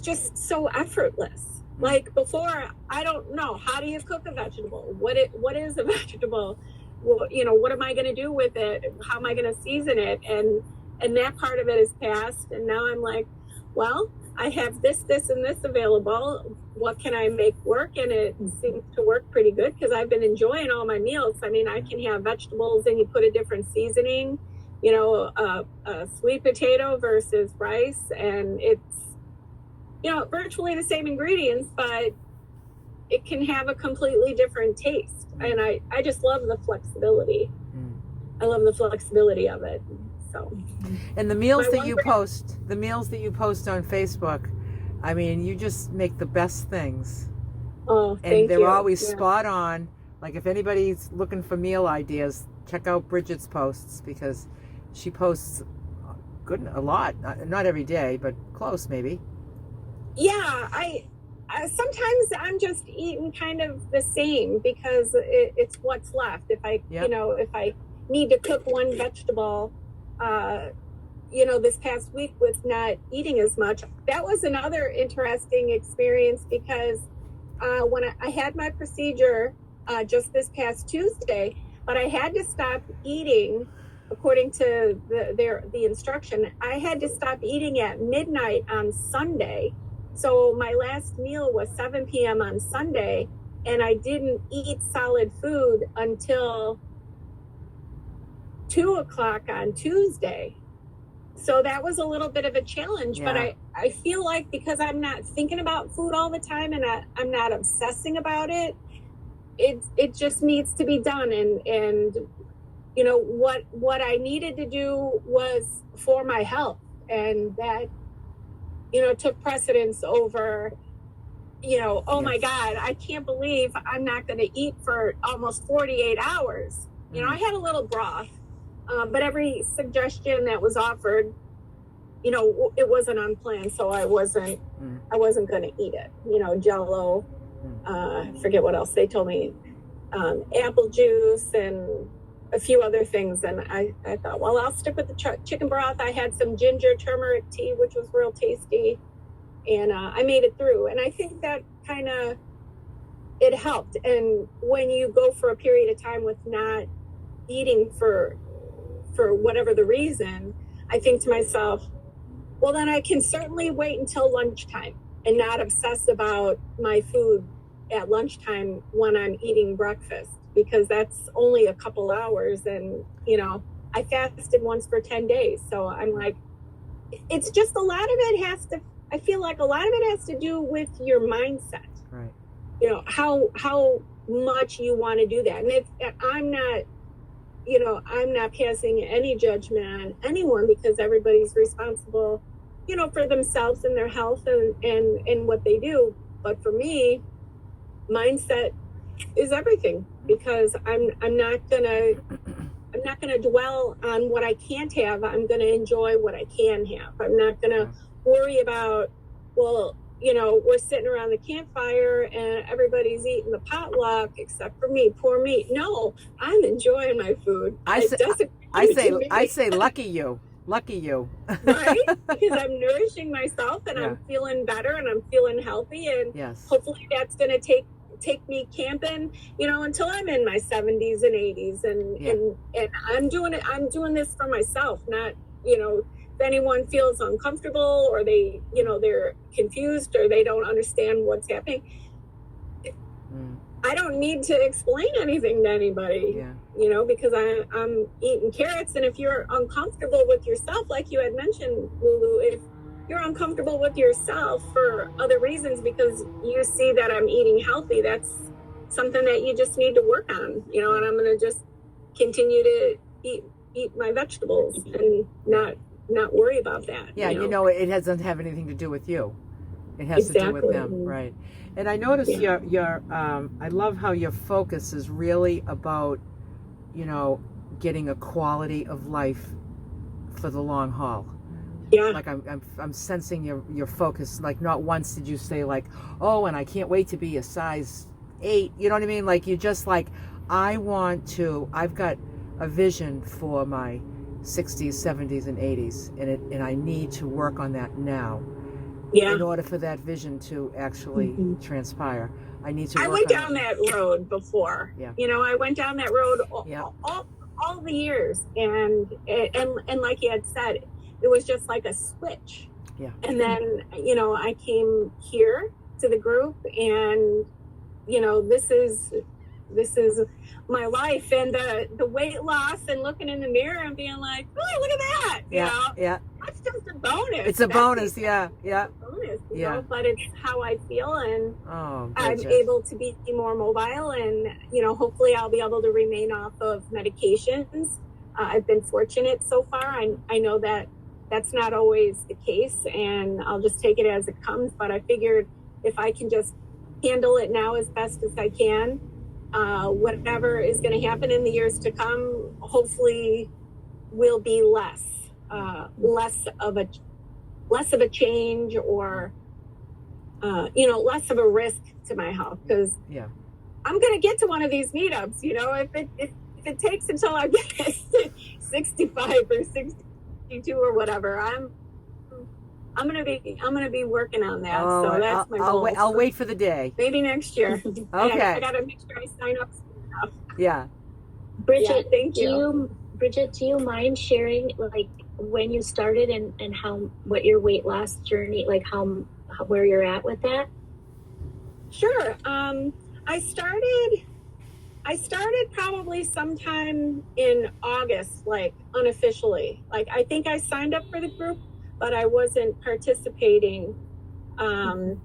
just so effortless. Like before, I don't know, how do you cook a vegetable? What is a vegetable? Well, what am I going to do with it? How am I going to season it? And that part of it is past. And now I'm like, well, I have this, and this available. What can I make work? And it seems to work pretty good because I've been enjoying all my meals. I mean, I can have vegetables and you put a different seasoning, a sweet potato versus rice. And it's, virtually the same ingredients, but it can have a completely different taste. And I just love the flexibility. I love the flexibility of it. So, and the meals that you post on Facebook, I mean, you just make the best things. Oh, thank you. And they're always spot on. Like if anybody's looking for meal ideas, check out Bridget's posts because she posts a lot. Not every day, but close maybe. Yeah, I sometimes I'm just eating kind of the same because it's what's left. If I if I need to cook one vegetable, this past week with not eating as much, that was another interesting experience because when I had my procedure just this past Tuesday, but I had to stop eating. According to the instruction, I had to stop eating at midnight on Sunday. So my last meal was 7 p.m. on Sunday, and I didn't eat solid food until 2 o'clock on Tuesday. So that was a little bit of a challenge, but I feel like because I'm not thinking about food all the time and I'm not obsessing about it, it just needs to be done. And what I needed to do was for my health, and that took precedence over, my God, I can't believe I'm not going to eat for almost 48 hours. I had a little broth, but every suggestion that was offered, it wasn't unplanned, so I wasn't going to eat it. Jell-O, I forget what else they told me, apple juice and a few other things. And I thought, well, I'll stick with the chicken broth. I had some ginger turmeric tea, which was real tasty. And I made it through. And I think that kind of, it helped. And when you go for a period of time with not eating for whatever the reason, I think to myself, well, then I can certainly wait until lunchtime and not obsess about my food at lunchtime when I'm eating breakfast, because that's only a couple hours. And, I fasted once for 10 days. So I'm like, it's just I feel like a lot of it has to do with your mindset. Right. How much you want to do that. And I'm not passing any judgment on anyone because everybody's responsible, for themselves and their health and what they do. But for me, mindset is everything, because I'm not gonna dwell on what I can't have. I'm gonna enjoy what I can have. I'm not gonna worry about, well, we're sitting around the campfire and everybody's eating the potluck except for me. Poor me. No, I'm enjoying my food. I say lucky you. Lucky you. Right? Because I'm nourishing myself and I'm feeling better and I'm feeling healthy, and hopefully that's gonna take me camping, until I'm in my 70s and 80s, and I'm doing this for myself, not if anyone feels uncomfortable or they, they're confused or they don't understand what's happening, I don't need to explain anything to anybody, because I'm eating carrots. And if you're uncomfortable with yourself, like you had mentioned, Lulu, if you're uncomfortable with yourself for other reasons because you see that I'm eating healthy, that's something that you just need to work on, and I'm going to just continue to eat my vegetables and not worry about that. Yeah, it doesn't have anything to do with you. It has to do with them, right? And I notice your I love how your focus is really about, getting a quality of life for the long haul. Yeah. Like I'm sensing your focus. Like not once did you say like, oh, and I can't wait to be a size 8. You know what I mean? Like you just like, I've got a vision for my 60s, 70s, and 80s, and I need to work on that now. Yeah. In order for that vision to actually transpire, I need to. I went down that road before. Yeah. I went down that road all the years, and like you had said, it was just like a switch. Yeah. And then I came here to the group, and this is my life, and the weight loss and looking in the mirror and being like, oh, look at that. Yeah. That's just a bonus. It's a bonus. Yeah. Bonus, but it's how I feel, and I'm gorgeous. able to be more mobile, and hopefully I'll be able to remain off of medications. I've been fortunate so far. I know that that's not always the case, and I'll just take it as it comes, but I figured if I can just handle it now as best as I can, whatever is going to happen in the years to come, hopefully will be less of a change, or less of a risk to my health, because I'm going to get to one of these meetups. If it takes until I get 65 or 62 or whatever, I'm gonna be working on that. So that's my goal. I'll wait for the day. Maybe next year. Okay. I gotta make sure I sign up soon enough. Yeah. Bridget, thank you. Bridget, do you mind sharing like when you started and what your weight loss journey, like where you're at with that? Sure. I started probably sometime in August, like unofficially. Like I think I signed up for the group, but I wasn't participating. I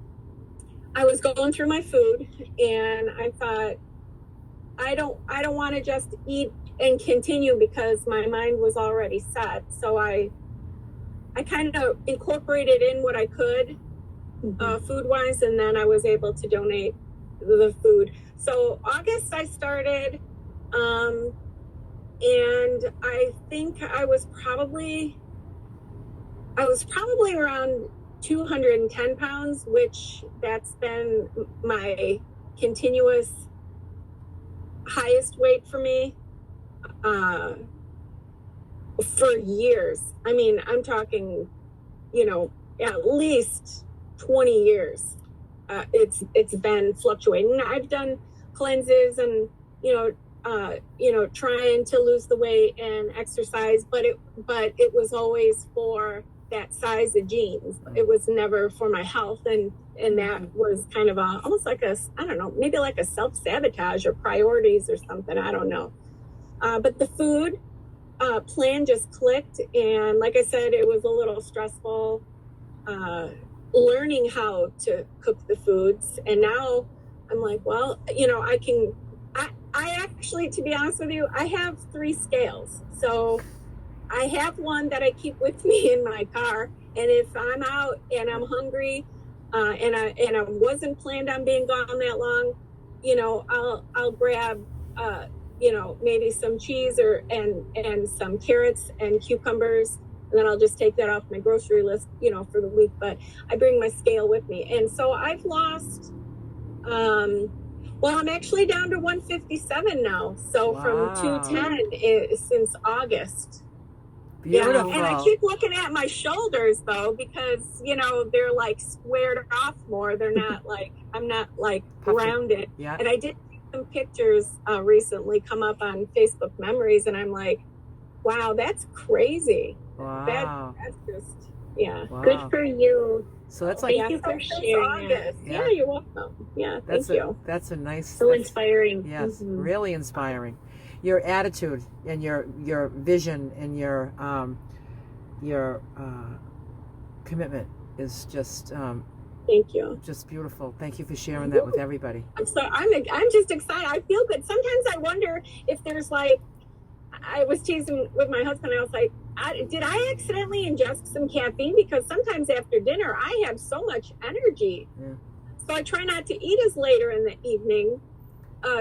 was going through my food, and I thought, I don't want to just eat and continue, because my mind was already set. So I kind of incorporated in what I could, food-wise, and then I was able to donate the food. So August I started, and I think I was probably around 210 pounds, which that's been my continuous highest weight for me for years. I mean, I'm talking, at least 20 years. It's been fluctuating. I've done cleanses and, trying to lose the weight and exercise, but it was always for that size of jeans. It was never for my health, and that was kind of almost like maybe like a self-sabotage or priorities or something. I don't know. But the food plan just clicked, and like I said, it was a little stressful learning how to cook the foods. And now I'm like, well, I actually, to be honest with you, I have 3 scales. So I have one that I keep with me in my car, and if I'm out and I'm hungry, and I wasn't planned on being gone that long, I'll grab maybe some cheese and some carrots and cucumbers, and then I'll just take that off my grocery list, for the week. But I bring my scale with me, and so I've lost. I'm actually down to 157 now. So from 210 since August. Beautiful. Yeah, and I keep looking at my shoulders though, because they're like squared off more. They're not like, I'm not like rounded. Yeah. And I did see some pictures recently come up on Facebook memories, and I'm like, Wow, that's crazy. Wow. That's just, yeah. Wow. Good for you. So that's like, Thank you for sharing that. August. Yeah. Yeah, you're welcome. Yeah, that's thank you. that's a nice, So that's- inspiring. Yes, Mhm. really inspiring. Your attitude and your vision and your commitment is just Thank you. just beautiful. Thank you for sharing that with everybody. I'm just excited. I feel good. Sometimes I wonder if there's like, I was teasing with my husband. I was like, did I accidentally ingest some caffeine? Because sometimes after dinner, I have so much energy. Yeah. So I try not to eat as later in the evening,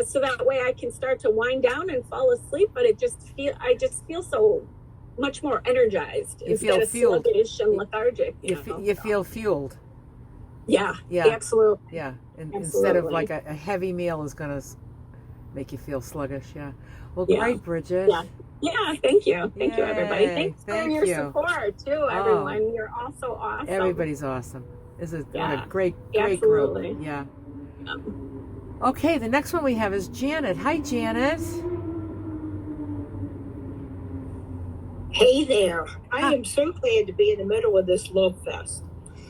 so that way I can start to wind down and fall asleep. But I just feel so much more energized instead of sluggish and lethargic. You feel fueled. Yeah, Yeah. absolutely. Yeah. Absolutely. Instead of like a heavy meal is going to make you feel sluggish. Yeah. Well, Yeah. great, Bridget. Yeah, thank you. Thank you, everybody. Yay. Thanks for Thank your you. support, too, everyone. You're all so awesome. Everybody's awesome. This is what Yeah. a great Absolutely. group. Yeah. Okay, the next one we have is Janet. Hi, Janet. Hey there. I am so glad to be in the middle of this love fest.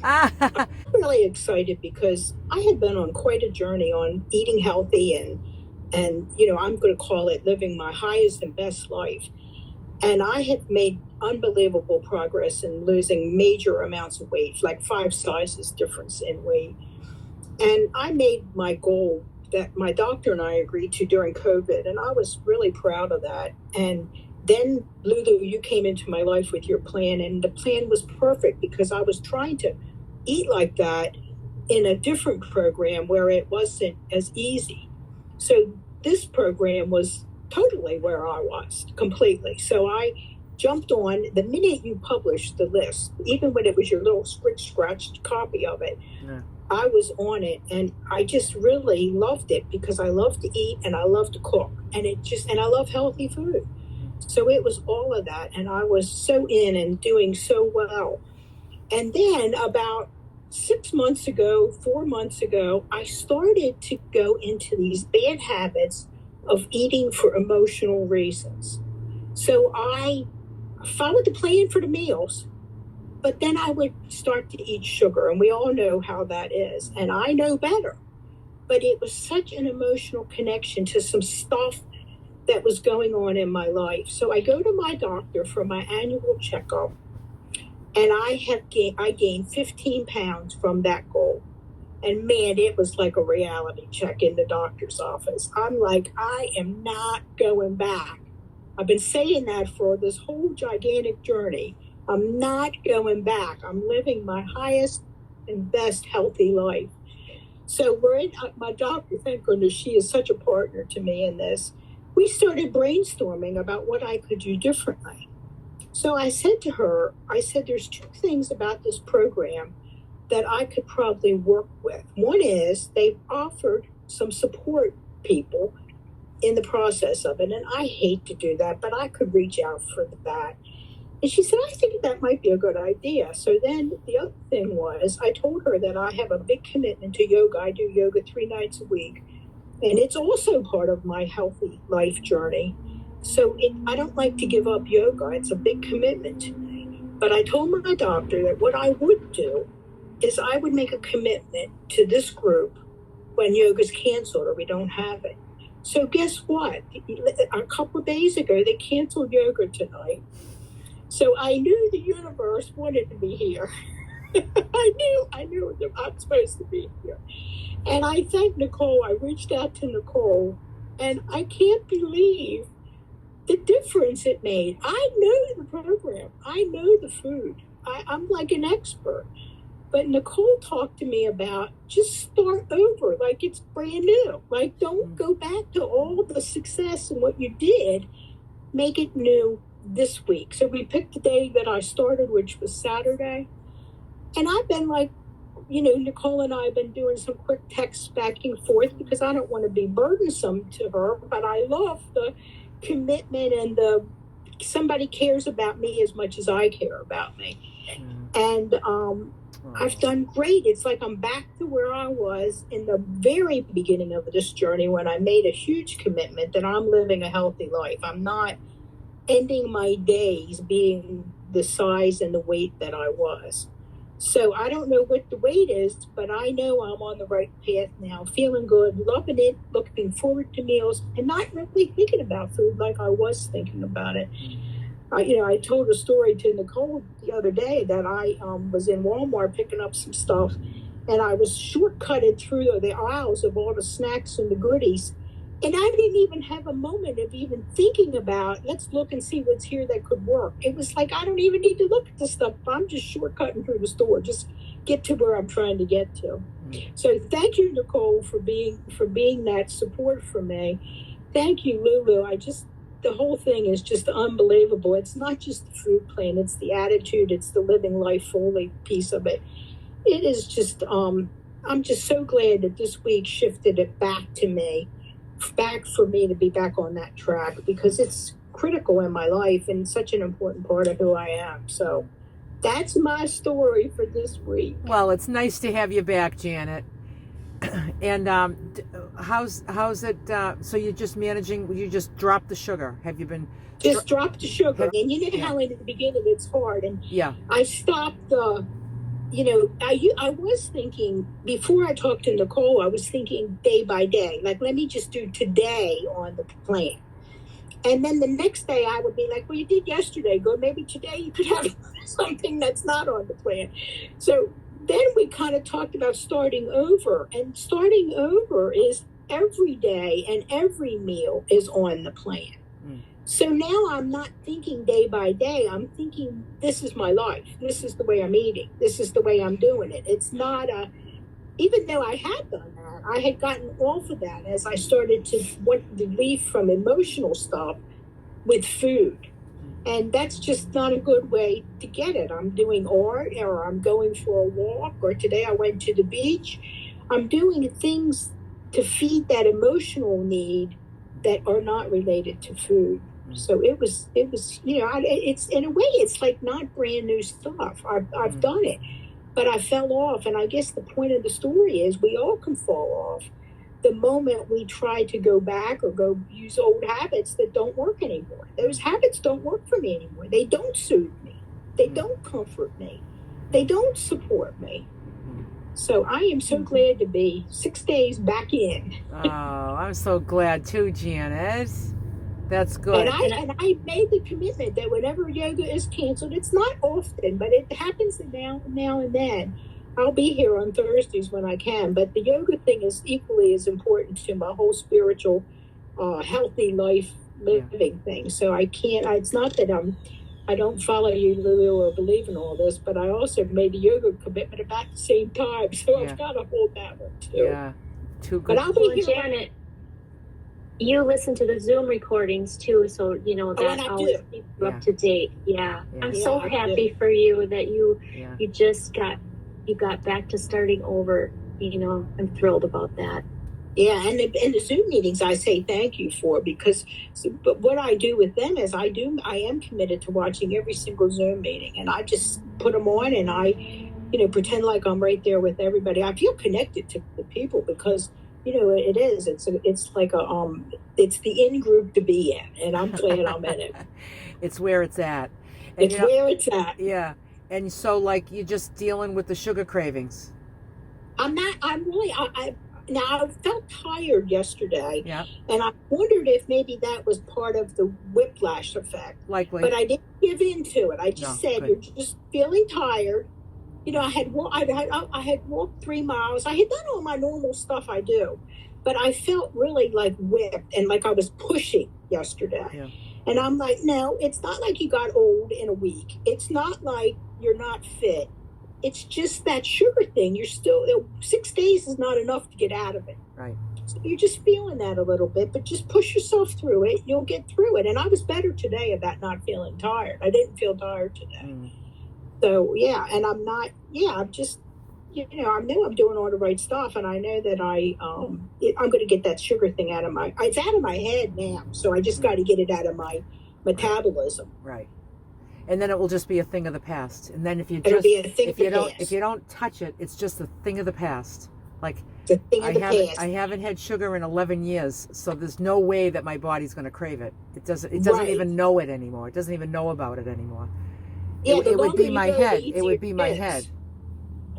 I'm really excited because I had been on quite a journey on eating healthy and you know, I'm going to call it living my highest and best life. And I have made unbelievable progress in losing major amounts of weight, like 5 sizes difference in weight. And I made my goal that my doctor and I agreed to during COVID, and I was really proud of that. And then, Lulu, you came into my life with your plan, and the plan was perfect because I was trying to eat like that in a different program where it wasn't as easy. So this program was totally where I was, completely. So I jumped on the minute you published the list, even when it was your little scratched copy of it. Yeah. I was on it, and I just really loved it because I love to eat and I love to cook, and I love healthy food. So it was all of that, and I was so in and doing so well. And then about 4 months ago, I started to go into these bad habits of eating for emotional reasons. So I followed the plan for the meals, but then I would start to eat sugar, and we all know how that is, and I know better. But it was such an emotional connection to some stuff that was going on in my life. So I go to my doctor for my annual checkup, and I gained 15 pounds from that goal. And man, it was like a reality check in the doctor's office. I'm like, I am not going back. I've been saying that for this whole gigantic journey. I'm not going back. I'm living my highest and best healthy life. So we're in, my doctor, thank goodness, she is such a partner to me in this. We started brainstorming about what I could do differently. So I said to her, there's 2 things about this program that I could probably work with. One is they've offered some support people in the process of it, and I hate to do that, but I could reach out for that. And she said, I think that might be a good idea. So then the other thing was, I told her that I have a big commitment to yoga. I do yoga 3 nights a week, and it's also part of my healthy life journey. So I don't like to give up yoga. It's a big commitment to me. But I told my doctor that what I would do is I would make a commitment to this group when yoga's canceled or we don't have it. So guess what? A couple of days ago, they canceled yoga tonight. So I knew the universe wanted me here. I knew that I'm supposed to be here. And I thank Nicole. I reached out to Nicole, and I can't believe the difference it made. I know the program. I know the food. I'm like an expert. But Nicole talked to me about just start over, like it's brand new. Like, don't go back to all the success and what you did. Make it new this week. So we picked the day that I started, which was Saturday. And I've been like, Nicole and I have been doing some quick texts back and forth because I don't want to be burdensome to her, but I love the commitment and somebody cares about me as much as I care about me. And I've done great. It's like I'm back to where I was in the very beginning of this journey when I made a huge commitment that I'm living a healthy life. I'm not ending my days being the size and the weight that I was. So I don't know what the weight is, but I know I'm on the right path now, feeling good, loving it, looking forward to meals, and not really thinking about food like I was thinking about it. I told a story to Nicole the other day that I was in Walmart picking up some stuff, and I was shortcutted through the aisles of all the snacks and the goodies. And I didn't even have a moment of even thinking about, let's look and see what's here that could work. It was like, I don't even need to look at the stuff. I'm just shortcutting through the store. Just get to where I'm trying to get to. So thank you, Nicole, for being that support for me. Thank you, Lulu. The whole thing is just unbelievable. It's not just the food plan. It's the attitude. It's the living life fully piece of it. It is just, I'm just so glad that this week shifted it back to me. Back for me to be back on that track, because it's critical in my life and such an important part of who I am. So that's my story for this week. Well, it's nice to have you back, Janet. And how's it? So you're just managing? You just dropped the sugar? Have you been? Just dropped the sugar, and you know how in the beginning it's hard, and I stopped the. I was thinking, before I talked to Nicole, I was thinking day by day, like, let me just do today on the plan. And then the next day I would be like, well, you did yesterday, good. Maybe today you could have something that's not on the plan. So then we kind of talked about starting over. And starting over is every day and every meal is on the plan. So now I'm not thinking day by day. I'm thinking, this is my life. This is the way I'm eating. This is the way I'm doing it. It's not even though I had done that, I had gotten off of that as I started to want relief from emotional stuff with food. And that's just not a good way to get it. I'm doing art, or I'm going for a walk, or today I went to the beach. I'm doing things to feed that emotional need that are not related to food. So it was, it's in a way, it's like not brand new stuff. I've done it, but I fell off. And I guess the point of the story is we all can fall off the moment we try to go back or go use old habits that don't work anymore. Those habits don't work for me anymore. They don't soothe me. They don't comfort me. They don't support me. So I am so glad to be 6 days back in. Oh, I'm so glad too, Janet. That's good. And I made the commitment that whenever yoga is canceled, it's not often, but it happens now and then. I'll be here on Thursdays when I can, but the yoga thing is equally as important to my whole spiritual, healthy life living thing. So I can't. It's not that I don't follow you, Lulu, or believe in all this, but I also made the yoga commitment about the same time, so I've got to hold that one too. Yeah, too good. But I'll be here. Janet, you listen to the Zoom recordings too, so that always keeps you up to date. I'm so happy for you that you just got back to starting over. I'm thrilled about that. Yeah, and the Zoom meetings I say thank you for, but what I do with them is I am committed to watching every single Zoom meeting, and I just put them on and I pretend like I'm right there with everybody. I feel connected to the people because it is. It's like it's the in group to be in, and I'm glad I'm in it. It's where it's at. And where it's at. Yeah, and so like you're just dealing with the sugar cravings. Now, I felt tired yesterday, and I wondered if maybe that was part of the whiplash effect. Likely. But I didn't give in to it. I just said, you're just feeling tired. I had walked 3 miles. I had done all my normal stuff I do, but I felt really like whipped and like I was pushing yesterday. Yeah. And I'm like, no, it's not like you got old in a week. It's not like you're not fit. It's just that sugar thing. You're still 6 days is not enough to get out of it. Right. So you're just feeling that a little bit, but just push yourself through it. You'll get through it. And I was better today about not feeling tired. I didn't feel tired today. So and I'm not. I'm just. I know I'm doing all the right stuff, and I know that I'm going to get that sugar thing out of it's out of my head now. So I just got to get it out of my metabolism. Right. And then it will just be a thing of the past. And then if you don't touch it, it's just a thing of the past. Like It's a thing of the past. I haven't had sugar in 11 years, so there's no way that my body's going to crave it. It doesn't even know it anymore. It doesn't even know about it anymore. Yeah, it would be my head. It would be my head.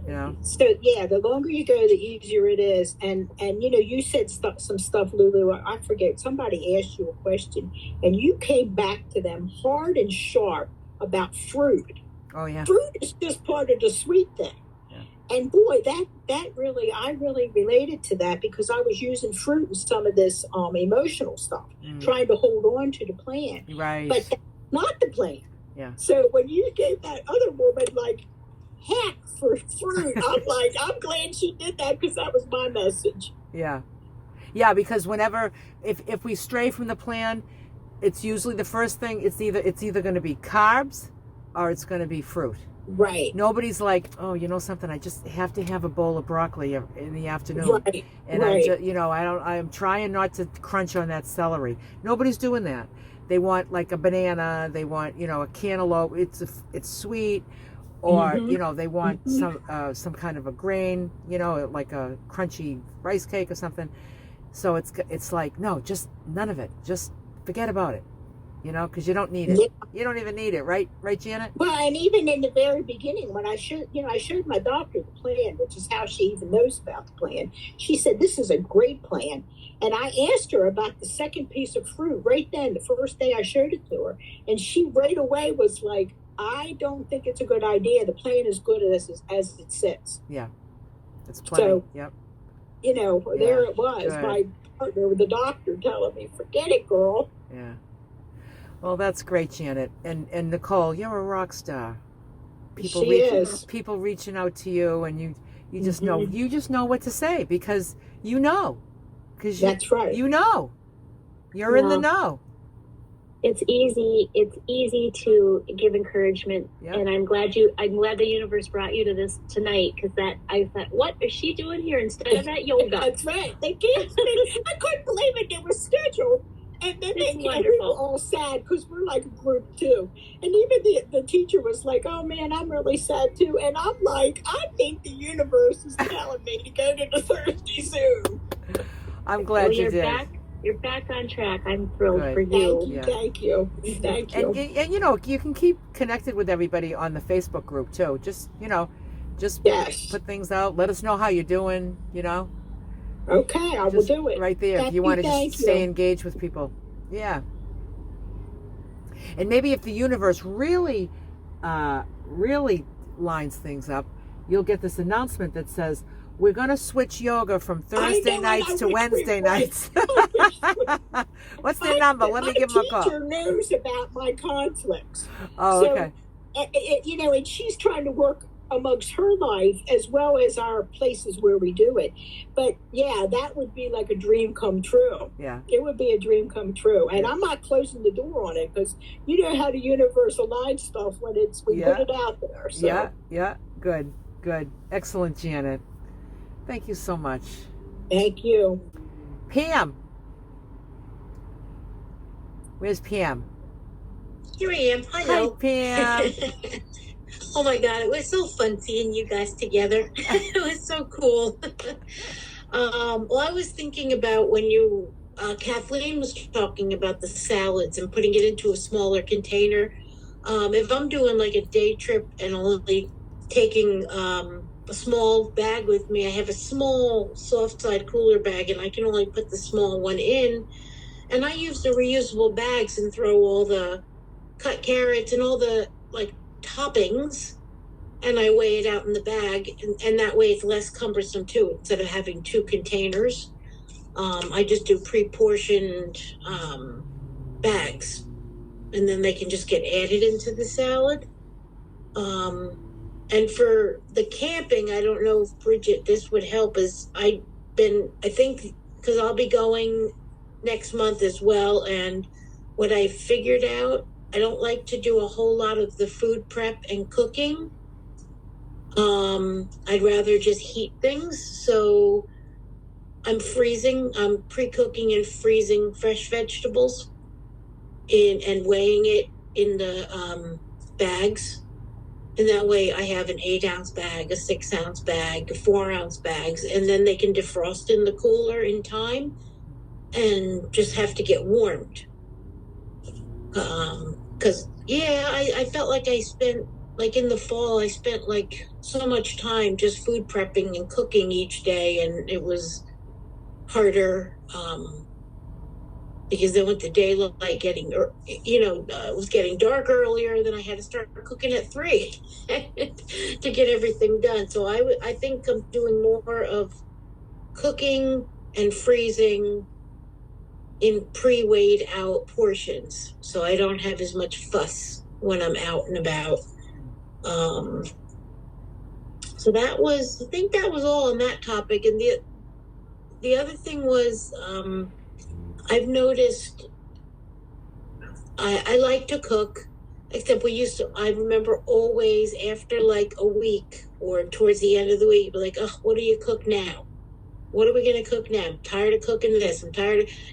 You know. So yeah, the longer you go, the easier it is. And you know, you said some stuff, Lulu. I forget. Somebody asked you a question, and you came back to them hard and sharp about fruit. Oh yeah. Fruit is just part of the sweet thing. Yeah. And boy, that really, I really related to that because I was using fruit in some of this emotional stuff, trying to hold on to the plan. Right. But that's not the plan. Yeah. So when you gave that other woman like heck for fruit, I'm like, I'm glad she did that because that was my message. Yeah. Yeah, because whenever if we stray from the plan, it's usually the first thing, it's either going to be carbs or it's going to be fruit. Right. Nobody's like, oh, you know something, I just have to have a bowl of broccoli in the afternoon. Right. And I'm trying not to crunch on that celery. Nobody's doing that. They want like a banana, they want, a cantaloupe, it's sweet, or they want some kind of a grain, like a crunchy rice cake or something. So it's like, no, just none of it. Just forget about it. Because you don't need it. Yeah. You don't even need it, right, Janet? Well, and even in the very beginning, when I showed my doctor the plan, which is how she even knows about the plan. She said, this is a great plan. And I asked her about the second piece of fruit right then, the first day I showed it to her. And she right away was like, I don't think it's a good idea. The plan is good as it sits. Yeah, it's plenty. So, yep. There it was, good. My partner with the doctor telling me, forget it, girl. Yeah. Well, that's great, Janet. And Nicole, you're a rock star. People reaching out to you, and you just know what to say because that's right. You're in the know. It's easy to give encouragement, and I'm glad the universe brought you to this tonight because I thought, what is she doing here instead of that yoga? That's right. They canceled it. I couldn't believe it. They were scheduled. And then we were all sad because we're like a group too. And even the teacher was like, oh man, I'm really sad too. And I'm like, I think the universe is telling me to go to the Thursday Zoom. I'm glad you did. You're back on track. I'm thrilled for you. Thank you. And you can keep connected with everybody on the Facebook group too. Just put things out. Let us know how you're doing, Okay, I will do it. Right there, if you want to just stay engaged with people. Yeah. And maybe if the universe really lines things up, you'll get this announcement that says, we're going to switch yoga from Thursday nights to Wednesday nights. What's their number? Let me give them a call. My teacher knows about my conflicts. Oh, okay. And she's trying to work amongst her life as well as our places where we do it. But yeah, that would be like a dream come true. Yeah. It would be a dream come true. And I'm not closing the door on it because you know how the universe aligns stuff when we put it out there. So. Yeah. Good. Excellent, Janet. Thank you so much. Thank you. Pam. Where's Pam? Here I am. Hello. Hi, Pam. Oh my God, it was so fun seeing you guys together. It was so cool. Well, I was thinking about when Kathleen was talking about the salads and putting it into a smaller container. If I'm doing like a day trip and only taking a small bag with me, I have a small soft side cooler bag and I can only put the small one in. And I use the reusable bags and throw all the cut carrots and all the toppings, and I weigh it out in the bag, and that way it's less cumbersome too. Instead of having two containers, I just do pre-portioned bags, and then they can just get added into the salad. And for the camping, I don't know if Bridget, this would help. I think because I'll be going next month as well, and what I figured out, I don't like to do a whole lot of the food prep and cooking. I'd rather just heat things. So I'm pre-cooking and freezing fresh vegetables and weighing it in the bags. And that way I have an 8-ounce bag, a 6-ounce bag, 4-ounce bags, and then they can defrost in the cooler in time and just have to get warmed. Because, I felt like I spent, like in the fall, I spent like so much time just food prepping and cooking each day, and it was harder. Because then with the daylight getting, it was getting dark earlier, then I had to start cooking at 3 to get everything done. So I think I'm doing more of cooking and freezing in pre-weighed out portions, so I don't have as much fuss when I'm out and about. So I think that was all on that topic. And the other thing was, I've noticed I like to cook, except I remember always after like a week or towards the end of the week, be like, oh, what do you cook now? What are we going to cook now? I'm tired of cooking this.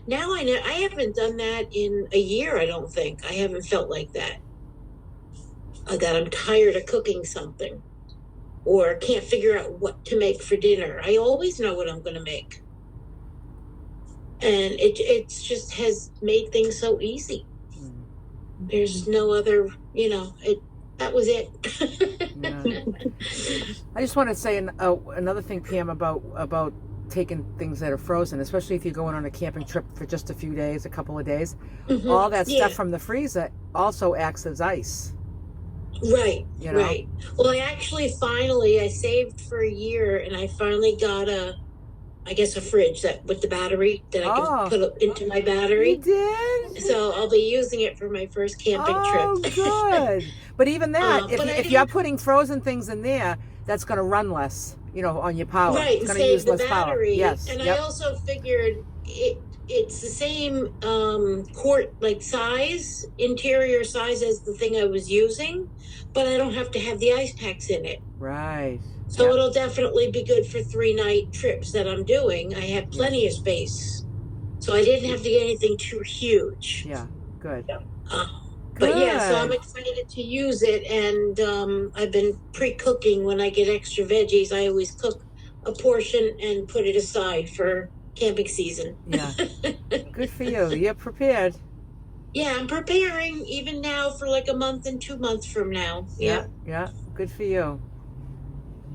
Now I know, I haven't done that in a year, I don't think. I haven't felt like that. That I'm tired of cooking something or can't figure out what to make for dinner. I always know what I'm going to make. And it just has made things so easy. There's no other, that was it. Yeah. I just want to say another thing, Pam, about taking things that are frozen, especially if you're going on a camping trip for just a few days, a couple of days. Mm-hmm. All that stuff from the freezer also acts as ice. Right, right. Well, I saved for a year, and I finally got a fridge that with the battery that I can put into my battery. You did? So I'll be using it for my first camping trip. Oh, good. But even that, if you're putting frozen things in there, that's going to run less, on your power. Right, it's going to use less battery. Power. Yes. And I also figured it's the same quart, like size, interior size as the thing I was using, but I don't have to have the ice packs in it. Right. So it'll definitely be good for 3-night trips that I'm doing. I have plenty of space. So I didn't have to get anything too huge. Yeah, good. But so I'm excited to use it. And I've been pre-cooking when I get extra veggies. I always cook a portion and put it aside for camping season. Yeah. Good for you. You're prepared. Yeah, I'm preparing even now for like a month and 2 months from now. Yeah. Yeah. Good for you.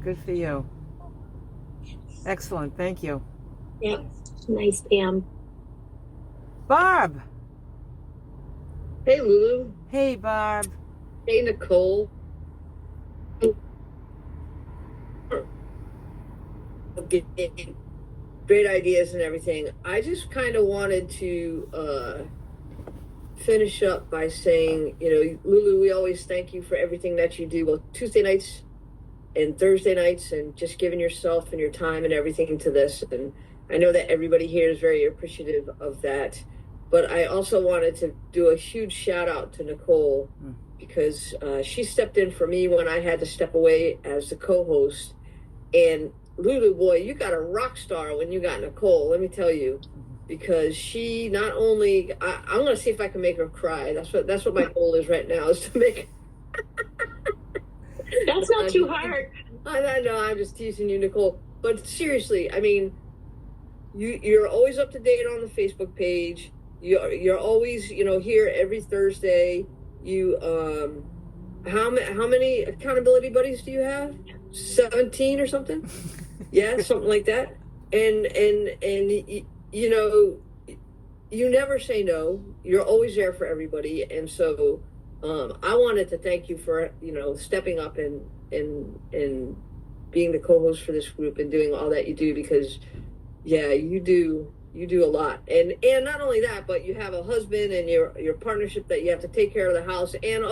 Good for you. Excellent. Thank you. Yeah. Nice, Pam. Barb. Hey, Lulu. Hey, Barb. Hey, Nicole. Great ideas and everything. I just kind of wanted to finish up by saying, Lulu, we always thank you for everything that you do. Well, Tuesday nights and Thursday nights, and just giving yourself and your time and everything to this. And I know that everybody here is very appreciative of that. But I also wanted to do a huge shout out to Nicole, because she stepped in for me when I had to step away as the co-host. And Lulu, boy, you got a rock star when you got Nicole, let me tell you, because she not only, I'm going to see if I can make her cry. That's what my goal is right now, is to make That's not too hard. I know, I'm just teasing you, Nicole. But seriously, I mean, you're always up to date on the Facebook page. You're always, here every Thursday. You, how many accountability buddies do you have? 17 or something? Yeah, something like that. And you never say no. You're always there for everybody. And so, I wanted to thank you for, stepping up and being the co-host for this group and doing all that you do, because you do a lot. And not only that, but you have a husband and your partnership that you have to take care of the house. And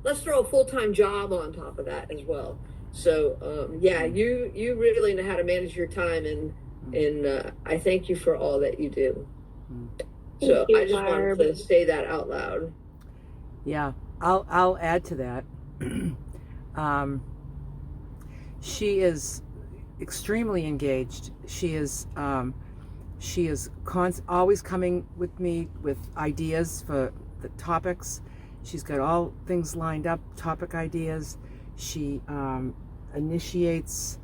let's throw a full-time job on top of that as well. So you really know how to manage your time, and I thank you for all that you do. So I just wanted to say that out loud. Yeah, I'll add to that. She is extremely engaged. She is always coming with me with ideas for the topics. She's got all things lined up, topic ideas. She initiates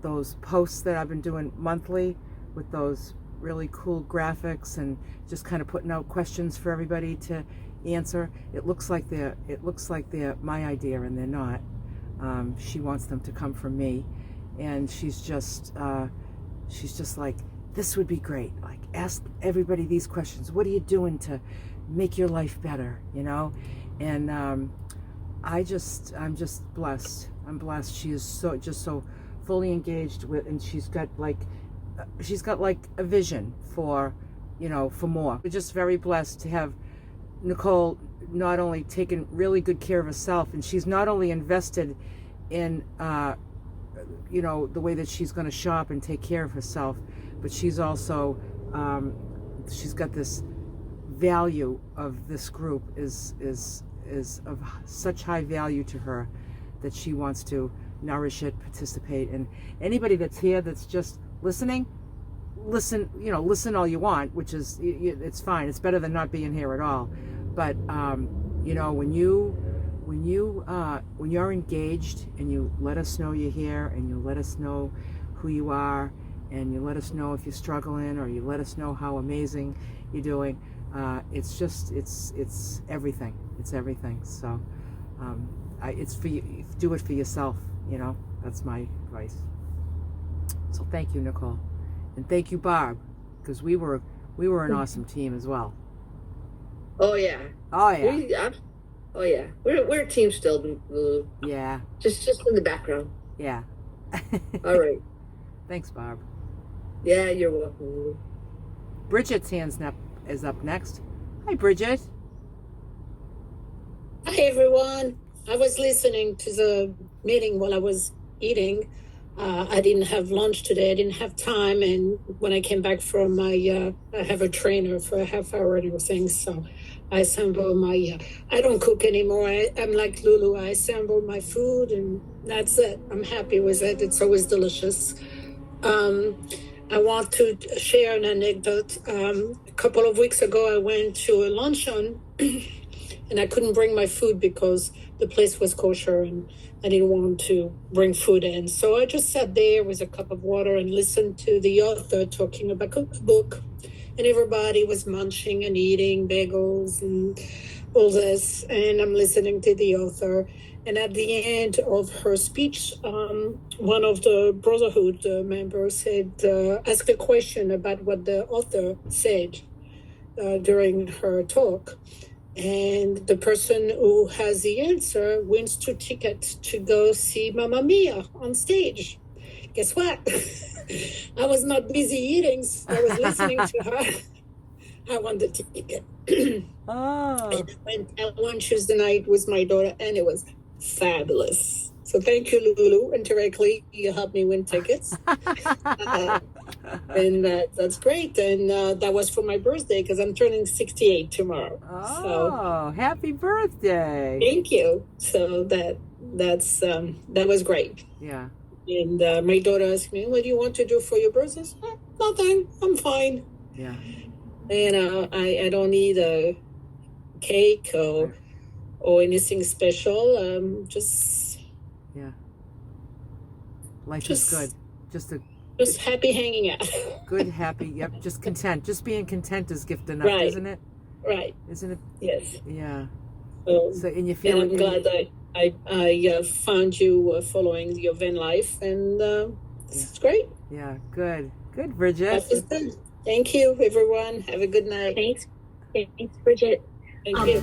those posts that I've been doing monthly with those really cool graphics and just kind of putting out questions for everybody to answer. It looks like they're my idea, and they're not. She wants them to come from me, and she's just like, this would be great. Like, ask everybody these questions. What are you doing to make your life better? You know, and I'm just blessed. I'm blessed. She is so fully engaged with, and she's got like a vision for, for more. We're just very blessed to have Nicole not only taken really good care of herself, and she's not only invested in the way that she's going to shop and take care of herself, but she's also she's got this value of this group is of such high value to her that she wants to nourish it, participate. And anybody that's here that's just listening, listen all you want, which is, it's fine. It's better than not being here at all. But when you're engaged and you let us know you're here, and you let us know who you are, and you let us know if you're struggling, or you let us know how amazing you're doing, it's everything. It's everything. So it's for you. Do it for yourself. That's my advice. So thank you, Nicole, and thank you, Barb, because we were an awesome team as well. Oh yeah. Oh yeah. Oh yeah. We're a team still. Yeah. Just in the background. Yeah. All right. Thanks, Barb. Yeah, you're welcome. Bridget's hands is up next. Hi, Bridget. Hi, everyone. I was listening to the meeting while I was eating. I didn't have lunch today. I didn't have time. And when I came back from I have a trainer for a half hour and everything. So I assemble I don't cook anymore. I'm like Lulu. I assemble my food, and that's it. I'm happy with it. It's always delicious. I want to share an anecdote. A couple of weeks ago, I went to a luncheon and I couldn't bring my food because the place was kosher and I didn't want to bring food in. So I just sat there with a cup of water and listened to the author talking about a book. And everybody was munching and eating bagels and all this. And I'm listening to the author. And at the end of her speech, one of the Brotherhood members said, asked a question about what the author said during her talk. And the person who has the answer wins 2 tickets to go see Mamma Mia on stage. Guess what? I was not busy eating, so I was listening to her. I won the ticket. Oh. And I went one Tuesday night with my daughter, and it was fabulous. So thank you, Lulu. Indirectly, you helped me win tickets. And that's great. And that was for my birthday because I'm turning 68 tomorrow. Oh, so, happy birthday. Thank you. So that was great. Yeah. And my daughter asked me, what do you want to do for your birthday? I said, nothing. I'm fine. Yeah. I don't need a cake or anything special. Just life is good. Just happy hanging out. Good, happy. Yep. Just content. Just being content is gift enough, right. Isn't it? Right. Isn't it? Yes. Yeah. So and you feel. And I'm glad that I found you following your van life, and it's great. Yeah. Good. Good, Bridget. Life is good. Thank you, everyone. Have a good night. Thanks, Bridget. Thank you.